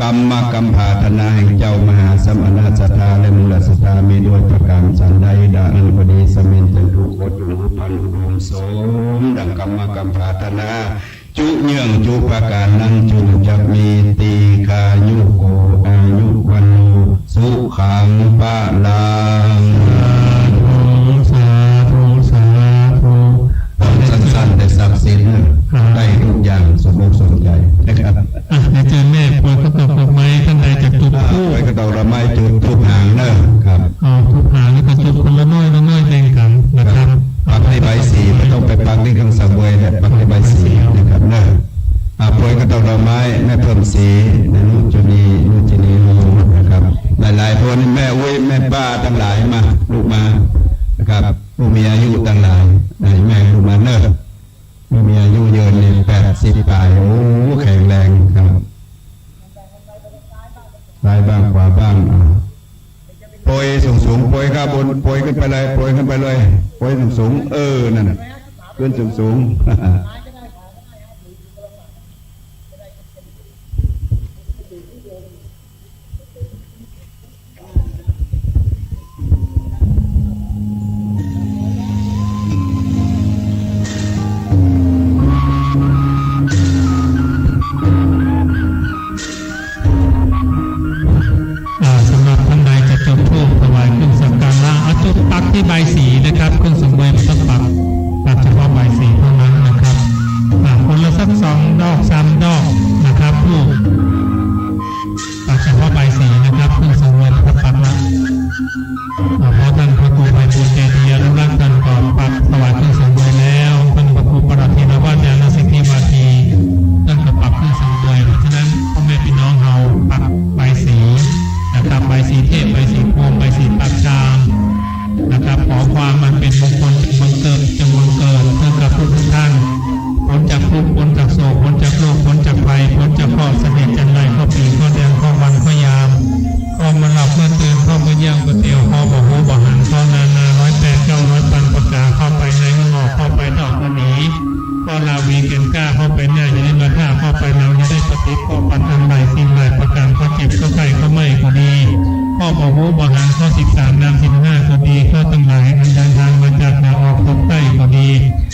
กรรมกรรมภาธนาแห่งเจ้ามหาสมณศรัทธาและมูลศรัทธามีด้วยประการสันใดดาอันพอดีสมินจันทุโคตุหุพันอุดมสมดังกรรมกรรมภาธนาจุเนื่องจุประการนั้นจุจะมีตีคายุโกอายุวันโนสุขังปะลังสั้นๆแต่ศักดิ์สิทธิ์ได้ทุกอย่างสมบูรณ์สมใจนะครับในเจอแม่ป่วยก็ตกดอกไม้ท่านใดจากจุดคู่ไปก็ตอกดอกไม้จุดทุกหางเนอะครับทุกหางแล้วก็จุดคนละน้อยละน้อยแบ่งกันนะครับปักในใบสีไม่ต้องไปปักที่เครื่องสังเวยแต่ปักในใบสีนะครับเนอะป่วยก็ตอกดอกไม้แม่เพิ่มสีในนุจุนีนุจินีนูนะครับหลายๆคนแม่อุ้ยแม่ป้าทั้งหลายมาลูกมานะครับผู้มีอายุต่างหลายแม่ลูกมาเนอะผู้มีอายุเยอะเนี่ย80 ปลายโอ้แข็งแรงครับซ้ายบ้างขวาบ้างโปรยสูงโปรยข้าบนโปรยขึ้นไปเลยโปรยขึ้นไปเลยโปรยสูงนั่นขึ้นสูงที่ใบสีนะครับเครื่องสังเวยมันต้องปักเฉพาะใบสีเท่านั้นนะครับคนละสัก2 ดอก 3 ดอกนะครับผู้ปักเฉพาะใบสีนะครับเครื่องสังเวยปักละเพราะท่านพระครูไพบูลย์เจติยานุรักษ์ท่านก็ปักถวายเครื่องสังเวยแล้วท่านพระครูปรัตถินวัฒน์ญาณสิทธิวาทีท่านก็ปักเครื่องสังเวยเพราะฉะนั้นพ่อแม่พี่น้องเราปักใบสีนะครับใบสีเทพใบสีพรหมใบสีปักจามนะครับขอความมันเป็นมงคลบังเกิดจงบังเกิดเพื่อกับทุกท่านพ้นจากทุกข์พ้นจากโศกพ้นจากโรคพ้นจากภัยพ้นจากข้อเสด็จจันไรข้อปีข้อแดงข้อวันข้อยามข้อมันหลับเมื่อตื่นข้อมันย่างก๋วยเตี๋ยวข้อบ่หูบ่หันข้อนา108 900 ปันประกาเข้าไปในงอกเข้าไปดอกกระหนีข้อลาวีเกินกล้าเข้าไปเนี่ยจะได้มาท่าเข้าไปเราจะได้ปฏิข้อปันอันใหม่สิ่งใหม่ประการข้อเจ็บข้อไข้ข้อไม่ก็ดีข้อบ่หูบ่หันข้อ13 นาม 15ก็ดีข้อตั้งหลายอันเดินทางมาจากนาออกตกใต้ก็ดี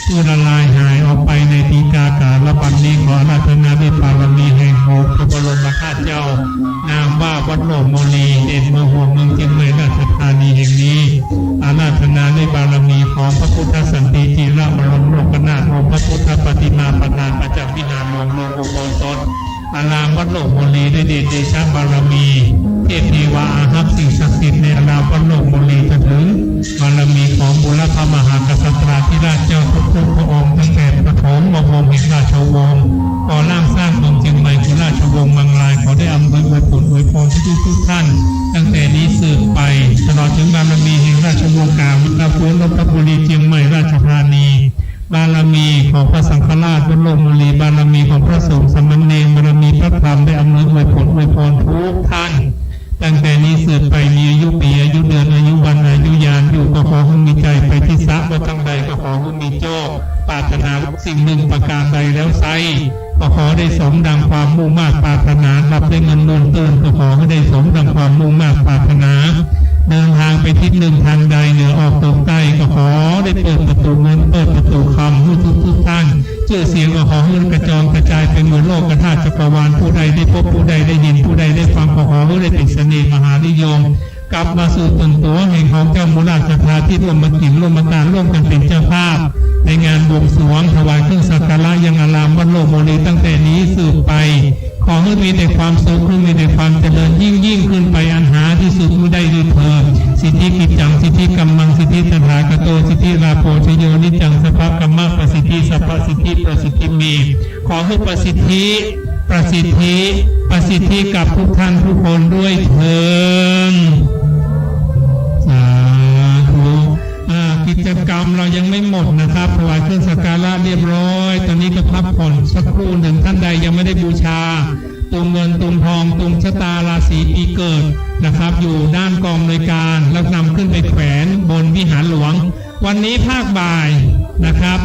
ผู้ละลายหายออกไปในทีกาการละปันนี้ขออาราธนาด้วยบารมีแห่งโอพระบรมข้าเจ้านามว่าวัดโลกโมลีเด่นเมืองหัวเมืองเชียงใหม่ราชธานีแห่งนี้อาราธนาด้วยบารมีของพระพุทธสันติจีระบรมโลกนาถองค์พระพุทธปฏิมาประธานประจำวิหารหลวงโลกโบสถอารามวัดโลกโมลีได้เดชะบารมีเทพเทวาอาภัพสิ่งศักดิ์สิทธิ์ ทุกท่านตั้งแต่นี้สืบไปตลอดถึงบารมีแห่งราชวงศ์กาวุฒภูนนพบุรีเชียงใหม่ราชธานีบารมีของพระสังฆราชบรมบุรีบารมีของพระสงฆ์สามเณรบารมีพระธรรมได้อำนวยผลอวยพรทุกท่านตั้งแต่นี้สืบไปมีอายุปีอายุเดือนอายุวันอายุยานอยู่ก็ขอให้มีใจไปที่สะว่าทั้งใดก็ขอให้มีโชคปรารถนาสิ่งหนึ่งประการใดแล้วไซก็ขอได้สมดังความมุ่งมา่ปรารถนารับได้เงินนนเตินก็ขอให้ได้สมดังความมุ่งมา่ปรารถนาเดินทางไปทิศหนึ่งทางใดเหนือออกตกใต้ก็ขอได้เปิดประตูเงินเปิดประตูคำให้ทุกท่านชื่อเสียงก็ขอให้กระจองกระจายไปเหมือนโลกกระธาตุจักรวาลผู้ใดได้พบผู้ใดได้ยินผู้ใดได้ฟังก็ขอให้ได้เป็นเสน่ห์มหานิยมกลับมาสู่ตนตัวแห่งของเจ้ามูราชธาที่ร่วมมากินร่วมมาการร่วมกันเป็นเจ้าภาพในงานบวงสรวงถวายเครื่องสักการะยังอารามวัดโลกโมลีตั้งแต่นี้สืบไปขอให้มีแต่ความสุขมีแต่ความเจริญยิ่งขึ้นไปอันหาที่สุดไม่ได้ด้วยเถิดสิทธิกิจจังสิทธิกัมมังสิทธิตถาคโตสิทธิราโภชโยนิจังสัพพกัมมะประสิทธิสัพพสิทธิประสิทธิมีขอให้ประสิทธิกับทุกท่านทุกคนด้วยเถิดสาธุกิจกรรมเรายังไม่หมดนะครับถวายเครื่องสักการะเรียบร้อยตอนนี้ก็พักผ่อนสักครู่หนึ่งท่านใดยังไม่ได้บูชาตุงเงินตุงทองตุงชะตาราศีปีเกิดนะครับอยู่ด้านกองอำนวยการแล้วนำขึ้นไปแขวนบนวิหารหลวงวันนี้ภาคบ่ายนะครับ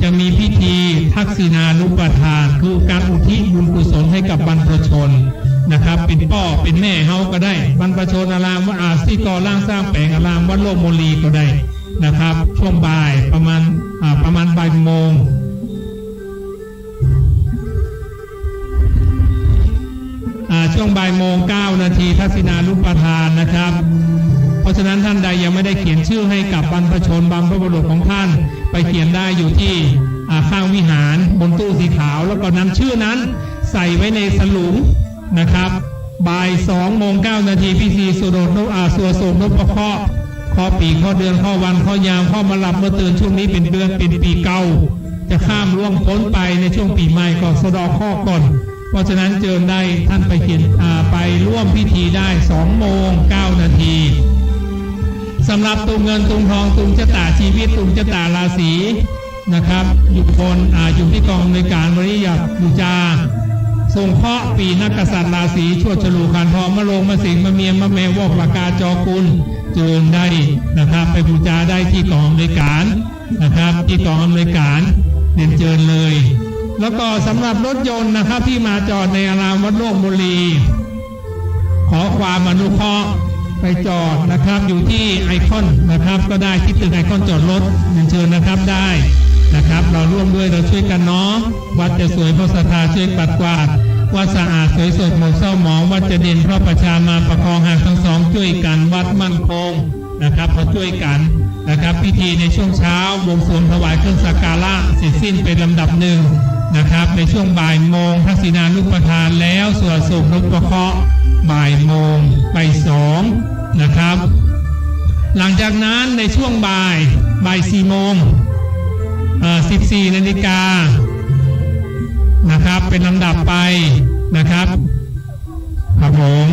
จะมีพิธีทักษิณานุปทานคือการอุทิศบุญกุศลให้กับบรรพชนนะครับเป็นพ่อเป็นแม่เฮาก็ได้บรรพชนอารามวัดอาศิกรล่างสร้างแปลงอารามวัดโลกโมลีก็ได้นะครับช่วงบ่ายประมาณบ่ายโมงช่วงบ่ายโมง9 นาทีทักษิณานุปทานนะครับเพราะฉะนั้นท่านใดยังไม่ได้เขียนชื่อให้กับบรรพชนบรรพบุรุษของท่านไปเขียนได้อยู่ที่ข้างวิหารบนตู้สีขาวแล้วก็นำชื่อนั้นใส่ไว้ในสลุงนะครับบ่าย2:09 นาทีพิธีสวดนพเคราะห์ข้อปีข้อเดือนข้อวันข้อยามข้อมาหลับเมื่อตื่นช่วงนี้เป็นเดือนเป็นปีเก่าจะข้ามล่วงพ้นไปในช่วงปีใหม่ก็สะเดาะข้อก่อนเพราะฉะนั้นเจิญได้ท่านไปเขียนไปร่วมพิธีได้2:09 นาทีสำหรับตุงเงินตุงทองตุงชะตาชีวิตตุงชะตาราศีนะครับอยู่ที่กองอำนวยการบริยาบูชาทรงเคราะห์ปีนักกษัตริย์ราศีชวดฉลูขันทองมะโรงมะสิงมะเมียมะแมวอกปากาจอกุลเจิญได้นะครับไปบูชาได้ที่กองอำนวยการนะครับที่กองอำนวยการเรียนเจิญเลยแล้วก็สำหรับรถยนต์นะครับที่มาจอดในอารามวัดโลกบุรีขอความอนุเคราะห์ไปจอดนะครับอยู่ที่ไอคอนนะครับก็ได้ที่ตึกไอคอนจอดรถเรียนเชิญนะครับได้นะครับเราร่วมด้วยเราช่วยกันเนาะวัดจะสวยเพราะศรัทธาช่วยปัดกวาดวัดสะอาดสวยสดหมดเศร้าหมองวัดจะเด่นเพราะประชามาประคองหากทั้งสองช่วยกันวัดมั่นคงนะครับเขาช่วยกันนะครับพิธีในช่วงเช้าบวงสรวงถวายเครื่องสักการะเสร็จสิ้นเป็นลำดับหนึ่งนะครับในช่วงบ่ายโมงทักษิณานุปทานแล้วสวดสุขนพเคราะห์บ่ายโมงไป2นะครับหลังจากนั้นในช่วงบ่าย4 โมง14 นาฬิกานะครับเป็นลำดับไปนะครับครับผม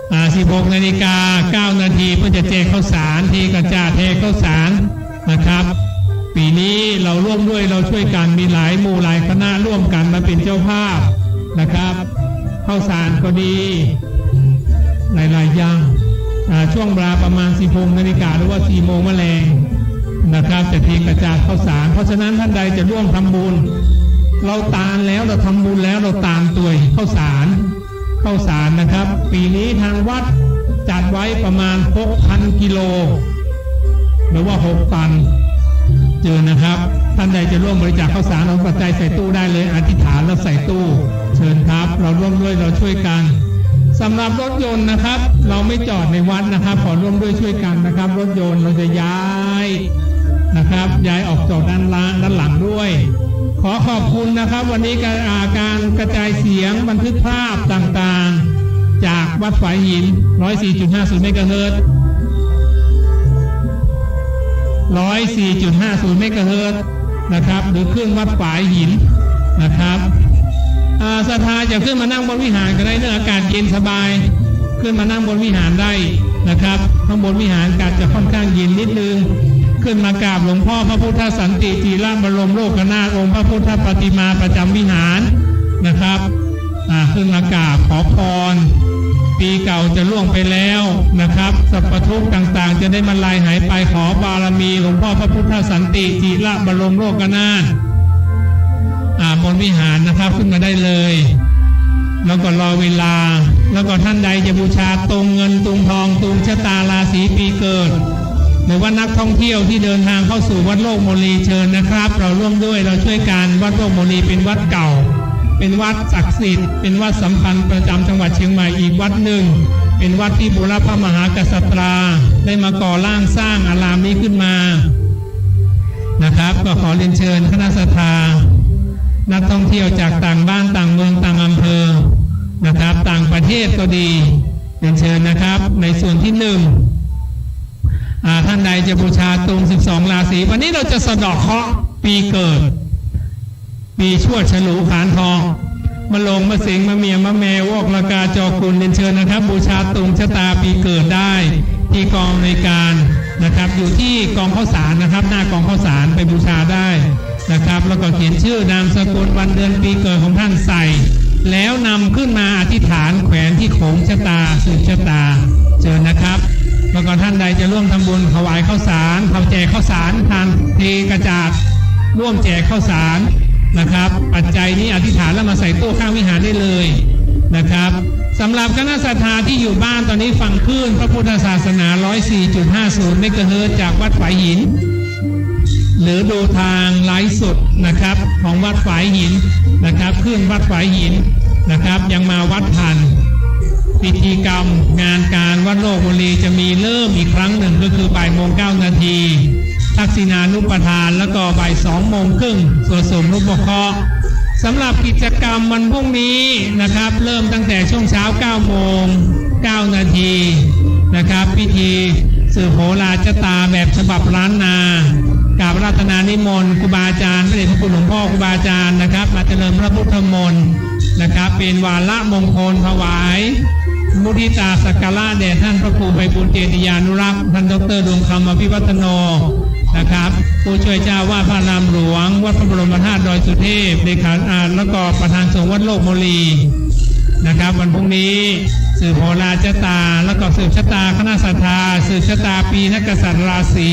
16 นาฬิกา 9 นาทีเพื่อจะแจกข้าวสารทีกระจาเทข้าวสารนะครับปีนี้เราร่วมด้วยเราช่วยกันมีหลายหมู่หลายคณะร่วมกันมาเป็นเจ้าภาพนะครับข้าวสารก็ดีหลายๆอย่างช่วงเวลาประมาณ16 นาฬิกาหรือว่า4 โมงแมลงนะครับจะทีกระจาข้าวสารเพราะฉะนั้นท่านใดจะร่วมทำบุญเราตานแล้วเราทำบุญแล้วเราตานตัวยข้าวสารนะครับปีนี้ทางวัดจัดไว้ประมาณ 6,000 กิโลหรือว่า6 ตันเจอนะครับท่านใดจะร่วมบริจาคข้าวสารเอาปัจจัยใส่ตู้ได้เลยอธิษฐานแล้วใส่ตู้เชิญครับเราร่วมด้วยเราช่วยกันสำหรับรถยนต์นะครับเราไม่จอดในวัดนะครับขอร่วมด้วยช่วยกันนะครับรถยนต์เราจะย้ายนะครับย้ายออกจอดด้านหลังด้วยขอขอบคุณนะครับวันนี้การกระจายเสียงบันทึกภาพต่างๆจากวัดฝายหิน 104.50 เมกะเฮิรตซ์ 104.50 เมกะเฮิรตซ์นะครับหรือเครื่องวัดฝายหินนะครับศรัทธาจะขึ้นมานั่งบนวิหารก็ได้เนื่องอากาศเย็นสบาย ขึ้นมานั่งบนวิหารได้นะครับข้างบนวิหารอากาศจะค่อนข้างเย็นนิดนึงขึ้นมากราบหลวงพ่อพระพุทธสันติจีรบรมโลกนาถองค์พระพุทธปฏิมาประจำวิหารนะครับขึ้นมากราบขอพรปีเก่าจะล่วงไปแล้วนะครับสัพพทุกข์ต่างๆจะได้มาลายหายไปขอบารมีหลวงพ่อพระพุทธสันติจีรบรมโลกนาถบนวิหารนะครับขึ้นมาได้เลยแล้วก็รอเวลาแล้วก็ท่านใดจะบูชาตุงเงินตุงทองตุงชะตาราศีปีเกิดหรือว่านักท่องเที่ยวที่เดินทางเข้าสู่วัดโลกโมลีเชิญนะครับเราร่วมด้วยเราช่วยกันวัดโลกโมลีเป็นวัดเก่าเป็นวัดศักดิ์สิทธิ์เป็นวัดสำคัญประจำจังหวัดเชียงใหม่อีกวัดหนึ่งเป็นวัดที่บุรพมหากษัตริย์ได้มาก่อร่างสร้างอารามนี้ขึ้นมานะครับก็ขอเรียนเชิญคณะสัตยานักท่องเที่ยวจากต่างบ้านต่างเมืองต่างอำเภอนะครับต่างประเทศก็ดีเรียนเชิญนะครับในส่วนที่ท่านใดจะบูชาตุง12ราศีวันนี้เราจะสะเดาะเคราะห์ปีเกิดปีชวดฉลูขานทองมะลงมะเสงมะเมียมะแมวอกละกาจอกุลเรียนเชิญนะครับบูชาตุงชะตาปีเกิดได้ที่กองในการนะครับอยู่ที่กองข้าวสารนะครับหน้ากองข้าวสารไปบูชาได้นะครับแล้วก็เขียนชื่อนามสกุลวันเดือนปีเกิดของท่านใส่แล้วนำขึ้นมาอธิษฐานแขวนที่โขงชะตาสืบชะตาเชิญนะครับแล้วก็ท่านใดจะร่วมทำบุญถวายข้าวสารทำแจกข้าวสารทานเทกระจาดร่วมแจกข้าวสารนะครับปัจจัยนี้อธิษฐานแล้วมาใส่ตู้ข้างวิหารได้เลยนะครับสำหรับคณะศรัทธาที่อยู่บ้านตอนนี้ฟังคลื่นพระพุทธศาสนา 104.50 เมกะเฮิรตซ์จากวัดฝายหินหรือดูทางไลฟ์สดนะครับของวัดฝายหินนะครับคลื่นวัดฝายหินนะครับยังมาวัดทันพิธีกรรมงานการวัดโลกโมลีจะมีเริ่มอีกครั้งหนึ่งก็คือบ่ายโมง9 นาทีทักษิณานุปทานแล้วก็บ่าย2 โมงครึ่งสวดสมนุปเคราะห์สำหรับกิจกรรมวันพรุ่งนี้นะครับเริ่มตั้งแต่ช่วงเช้า9 โมง 9 นาทีนะครับพิธีสืบโหราชตาแบบฉบับล้านนากราบรัตนานิมนต์ครูบาอาจารย์พระเดชพระคุณหลวงพ่อครูบาอาจารย์นะครับมาเจริญพระพุทธมนต์นะครับเป็นวาระมงคลถวายมุทิตาสักการะแด่ท่านพระครูไพบูลย์เจติยานุรักษ์ท่านดร.ดวงคำอภิวัฒโนนะครับผู้ช่วยเจ้าวาดพระรามหลวงวัดพระบรมธาตุดอยสุเทพเลขาแล้วก็ประธานสงฆ์วัดโลกโมลีนะครับวันพรุ่งนี้สืบโหราชตาแล้วก็สืบชะตาคณะศรัทธาสืบชะตาปีนักกษัตริย์ราศี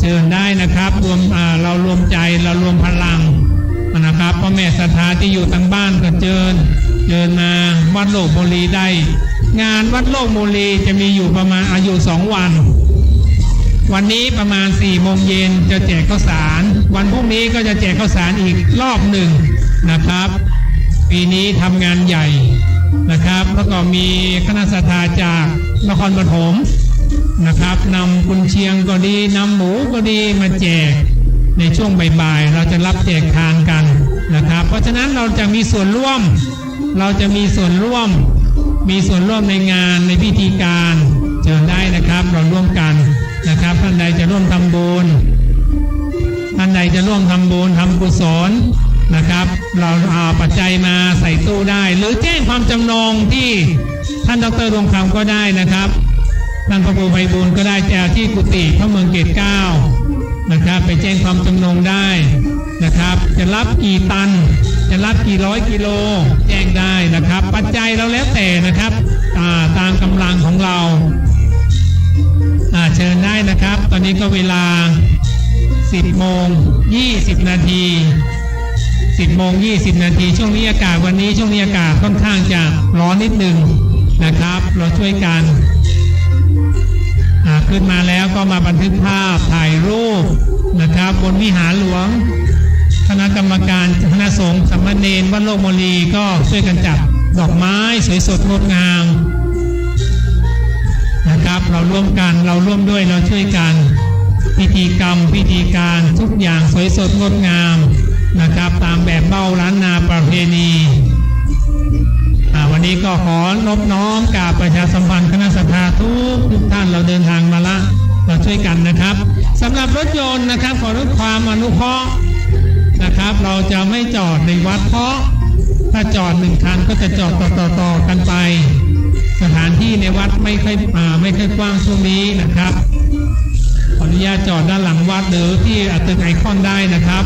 เชิญได้นะครับเรารวมใจเรารวมพลังนะครับพ่อแม่ศรัทธาที่อยู่ทางบ้านก็เชิญมาวัดโลกโมลีได้งานวัดโลกโมลีจะมีอยู่ประมาณอายุ2 วันวันนี้ประมาณ4 โมงเย็นจะแจกข้าวสารวันพรุ่งนี้ก็จะแจกข้าวสารอีกรอบหนึ่งนะครับปีนี้ทำงานใหญ่นะครับแล้วก็มีคณะศรัทธาจากนครปฐมนะครับนำกุนเชียงก็ดีนำหมูก็ดีมาแจกในช่วงบ่ายๆเราจะรับแจกทานกันนะครับเพราะฉะนั้นเราจะมีส่วนร่วมในงานในพิธีการเชิญได้นะครับเราร่วมกันนะครับท่านใดจะร่วมทำบุญท่านใดจะร่วมทำบุญทำกุศลนะครับเราเอาปัจจัยมาใส่ตู้ได้หรือแจ้งความจำนงที่ท่านดร.ดวงคำก็ได้นะครับท่านพระครูไพบูลย์ก็ได้แจกที่กุฏิพระเมืองเกต9นะครับไปแจ้งความจำนงได้นะครับจะรับกี่ตันจะรับกี่ร้อยกิโลแจ้งได้นะครับปัจจัยเราแล้วแต่นะครับตามกำลังของเราเชิญได้นะครับตอนนี้ก็เวลา10 โมง 20 นาที10 โมง 20 นาทีช่วงนี้อากาศวันนี้ช่วงนี้อากาศค่อนข้างจะร้อนนิดหนึ่งนะครับเราช่วยกันขึ้นมาแล้วก็มาบันทึกภาพถ่ายรูปนะครับบนวิหารหลวงคณะกรรมการคณะสงฆ์สามเณรวัดโลกโมลีก็ช่วยกันจัดดอกไม้สวยสดงดงามนะครับเราร่วมกันเราร่วมด้วยเราช่วยกันพิธีกรรมพิธีการทุกอย่างสวยสดงดงามนะครับตามแบบเบ้าล้านนาประเพณีวันนี้ก็ขอนอบน้อมกราบประชาสัมพันธ์คณะศรัทธาทุกท่านเราเดินทางมาละเราช่วยกันนะครับสำหรับรถยนต์นะครับขอด้วยความอนุเคราะห์นะครับเราจะไม่จอดในวัดเพราะถ้าจอด1 คันก็จะจอดต่อกันไป สถานที่ในวัดไม่ค่อยกว้างช่วงนี้นะครับขออนุญาตจอดด้านหลังวัดหรือที่ตึกไอคอนได้นะครับ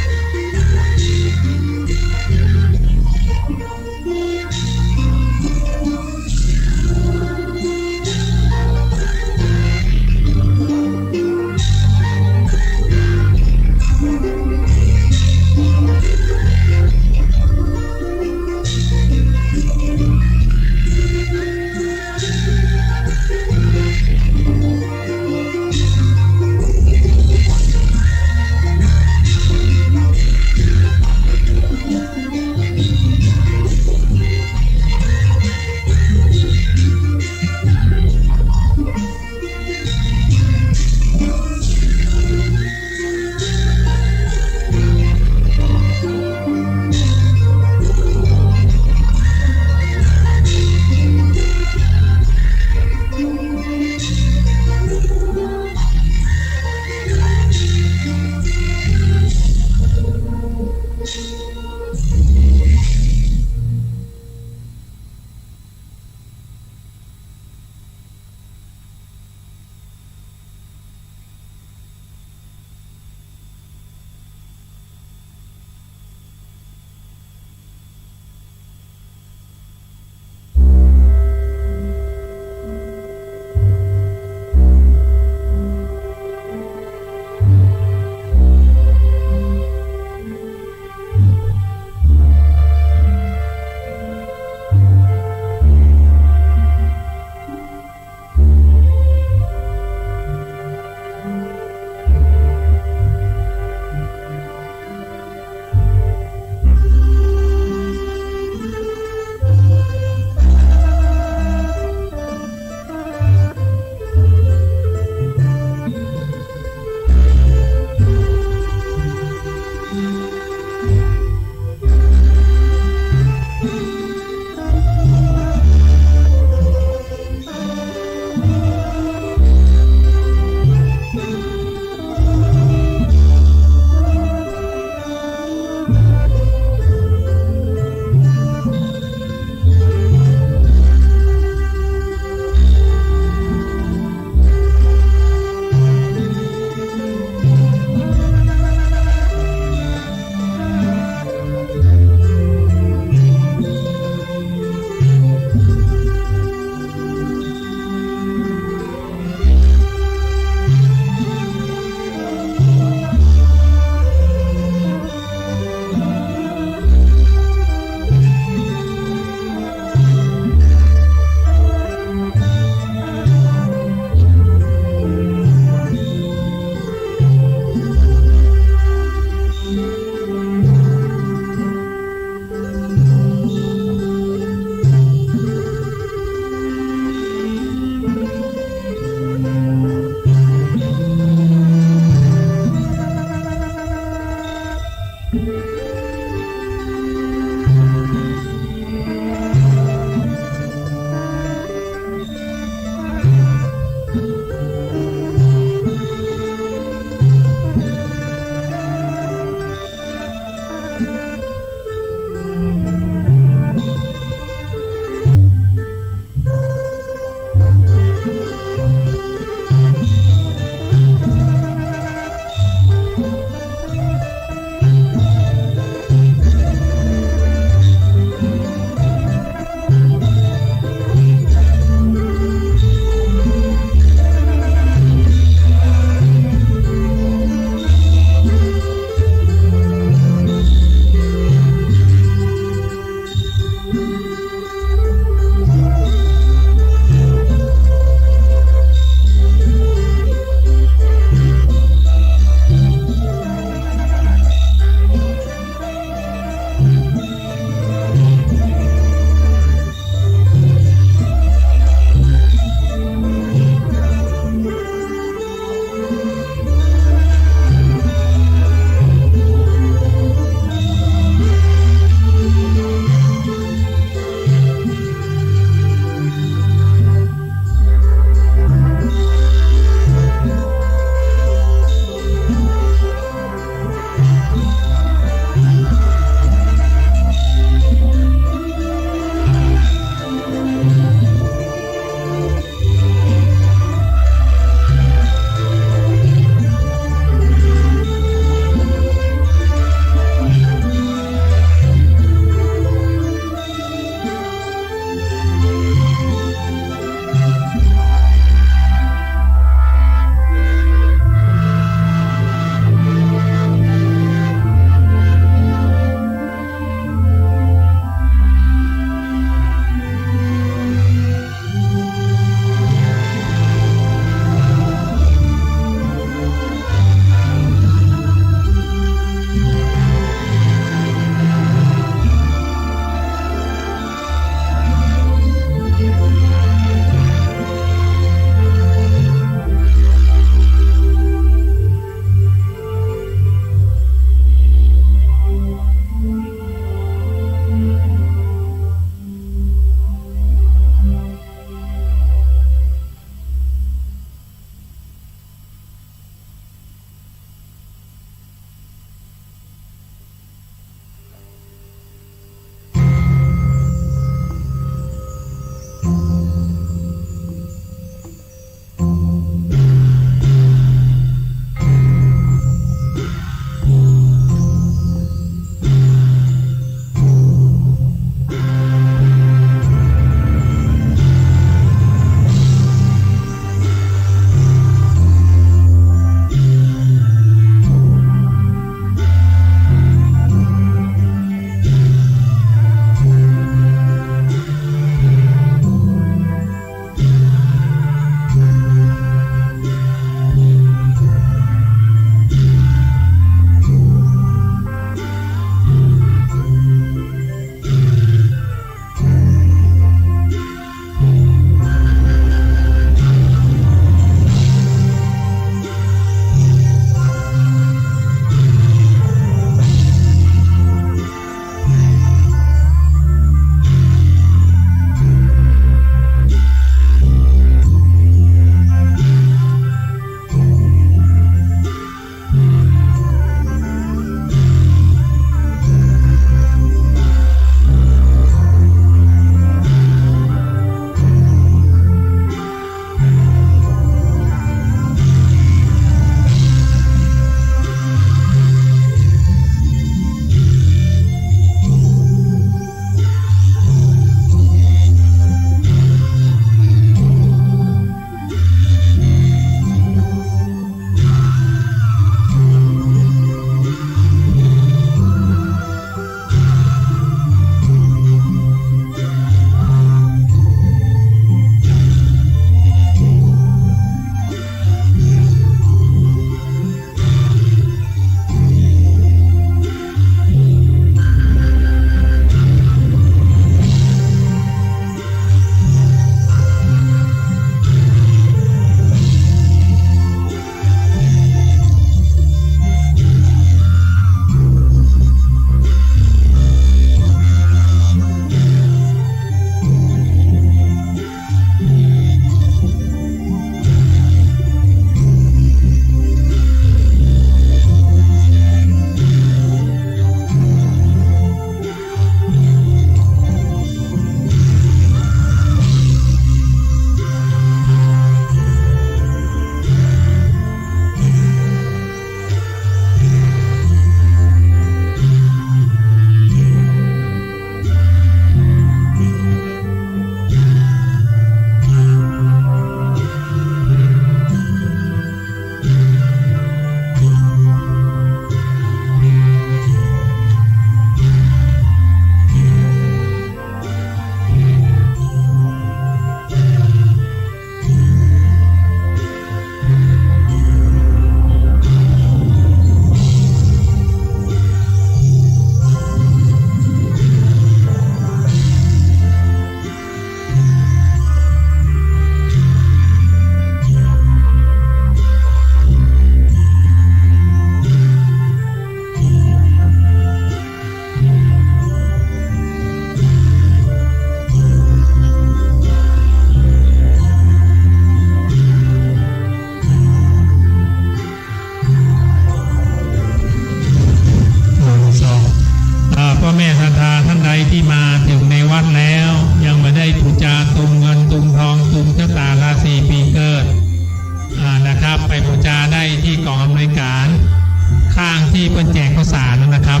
อนแจกข้าวสารนะครับ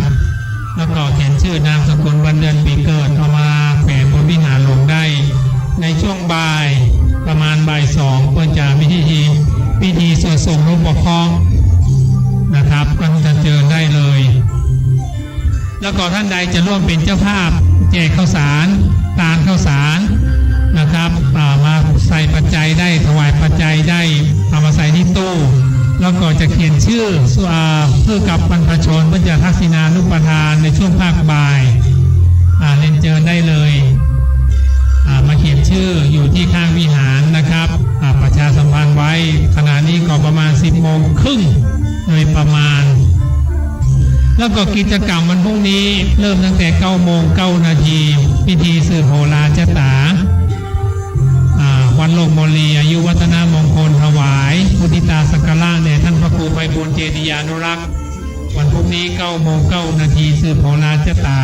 แล้วก็เขียนชื่อนามสกุลวันเดือนปีเกิดเอามาแขวนบนวิหารหลวงได้ในช่วงบ่ายประมาณบ่ายสองเพื่อจะพิธีสวดส่งรูปปกครองนะครับก็จะเจอได้เลย แล้วก็ท่านใดจะร่วมเป็นเจ้าภาพแจกข้าวสารทานข้าวสารนะครับมาใส่ปัจจัยได้ถวายปัจจัยได้เอามาใส่ที่ตู้แล้วก็จะเขียนชื่อเพื่อกับบรรพชนเพื่อจะทักษิณานุปทานในช่วงภาคบ่ายเรียนเชิญได้เลยมาเขียนชื่ออยู่ที่ข้างวิหารนะครับประชาสัมพันธ์ไว้ขณะนี้ก็ประมาณ 10:30โดยประมาณแล้วก็กิจกรรมวันพรุ่งนี้เริ่มตั้งแต่ 9:09 พิธีสืบโหราชตาวันโลกโมลีอายุวัฒนมงคลถวายพุทธิตาสักการะแด่ท่านพระครูไพบูลย์เจติยานุรักษ์วันพรุ่งนี้ 9:09 สืบโหราชตา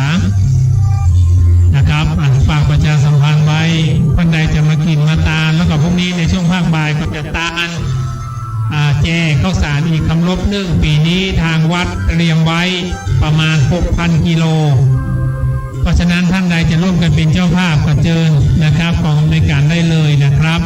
นะครับฝากประชาสัมพันธ์ไว้คนใดจะมากินมาตาลแล้วก็พรุ่งนี้ในช่วงภาคบ่ายก็จะตาลแจกข้าวสารอีกคำลบหนึ่งปีนี้ทางวัดเตรียมไว้ประมาณ 6,000 กิโลเพราะฉะนั้นท่านใดจะร่วมกันเป็นเจ้าภาพก็เชิญนะครับกองอำนวยการได้เลยนะครับ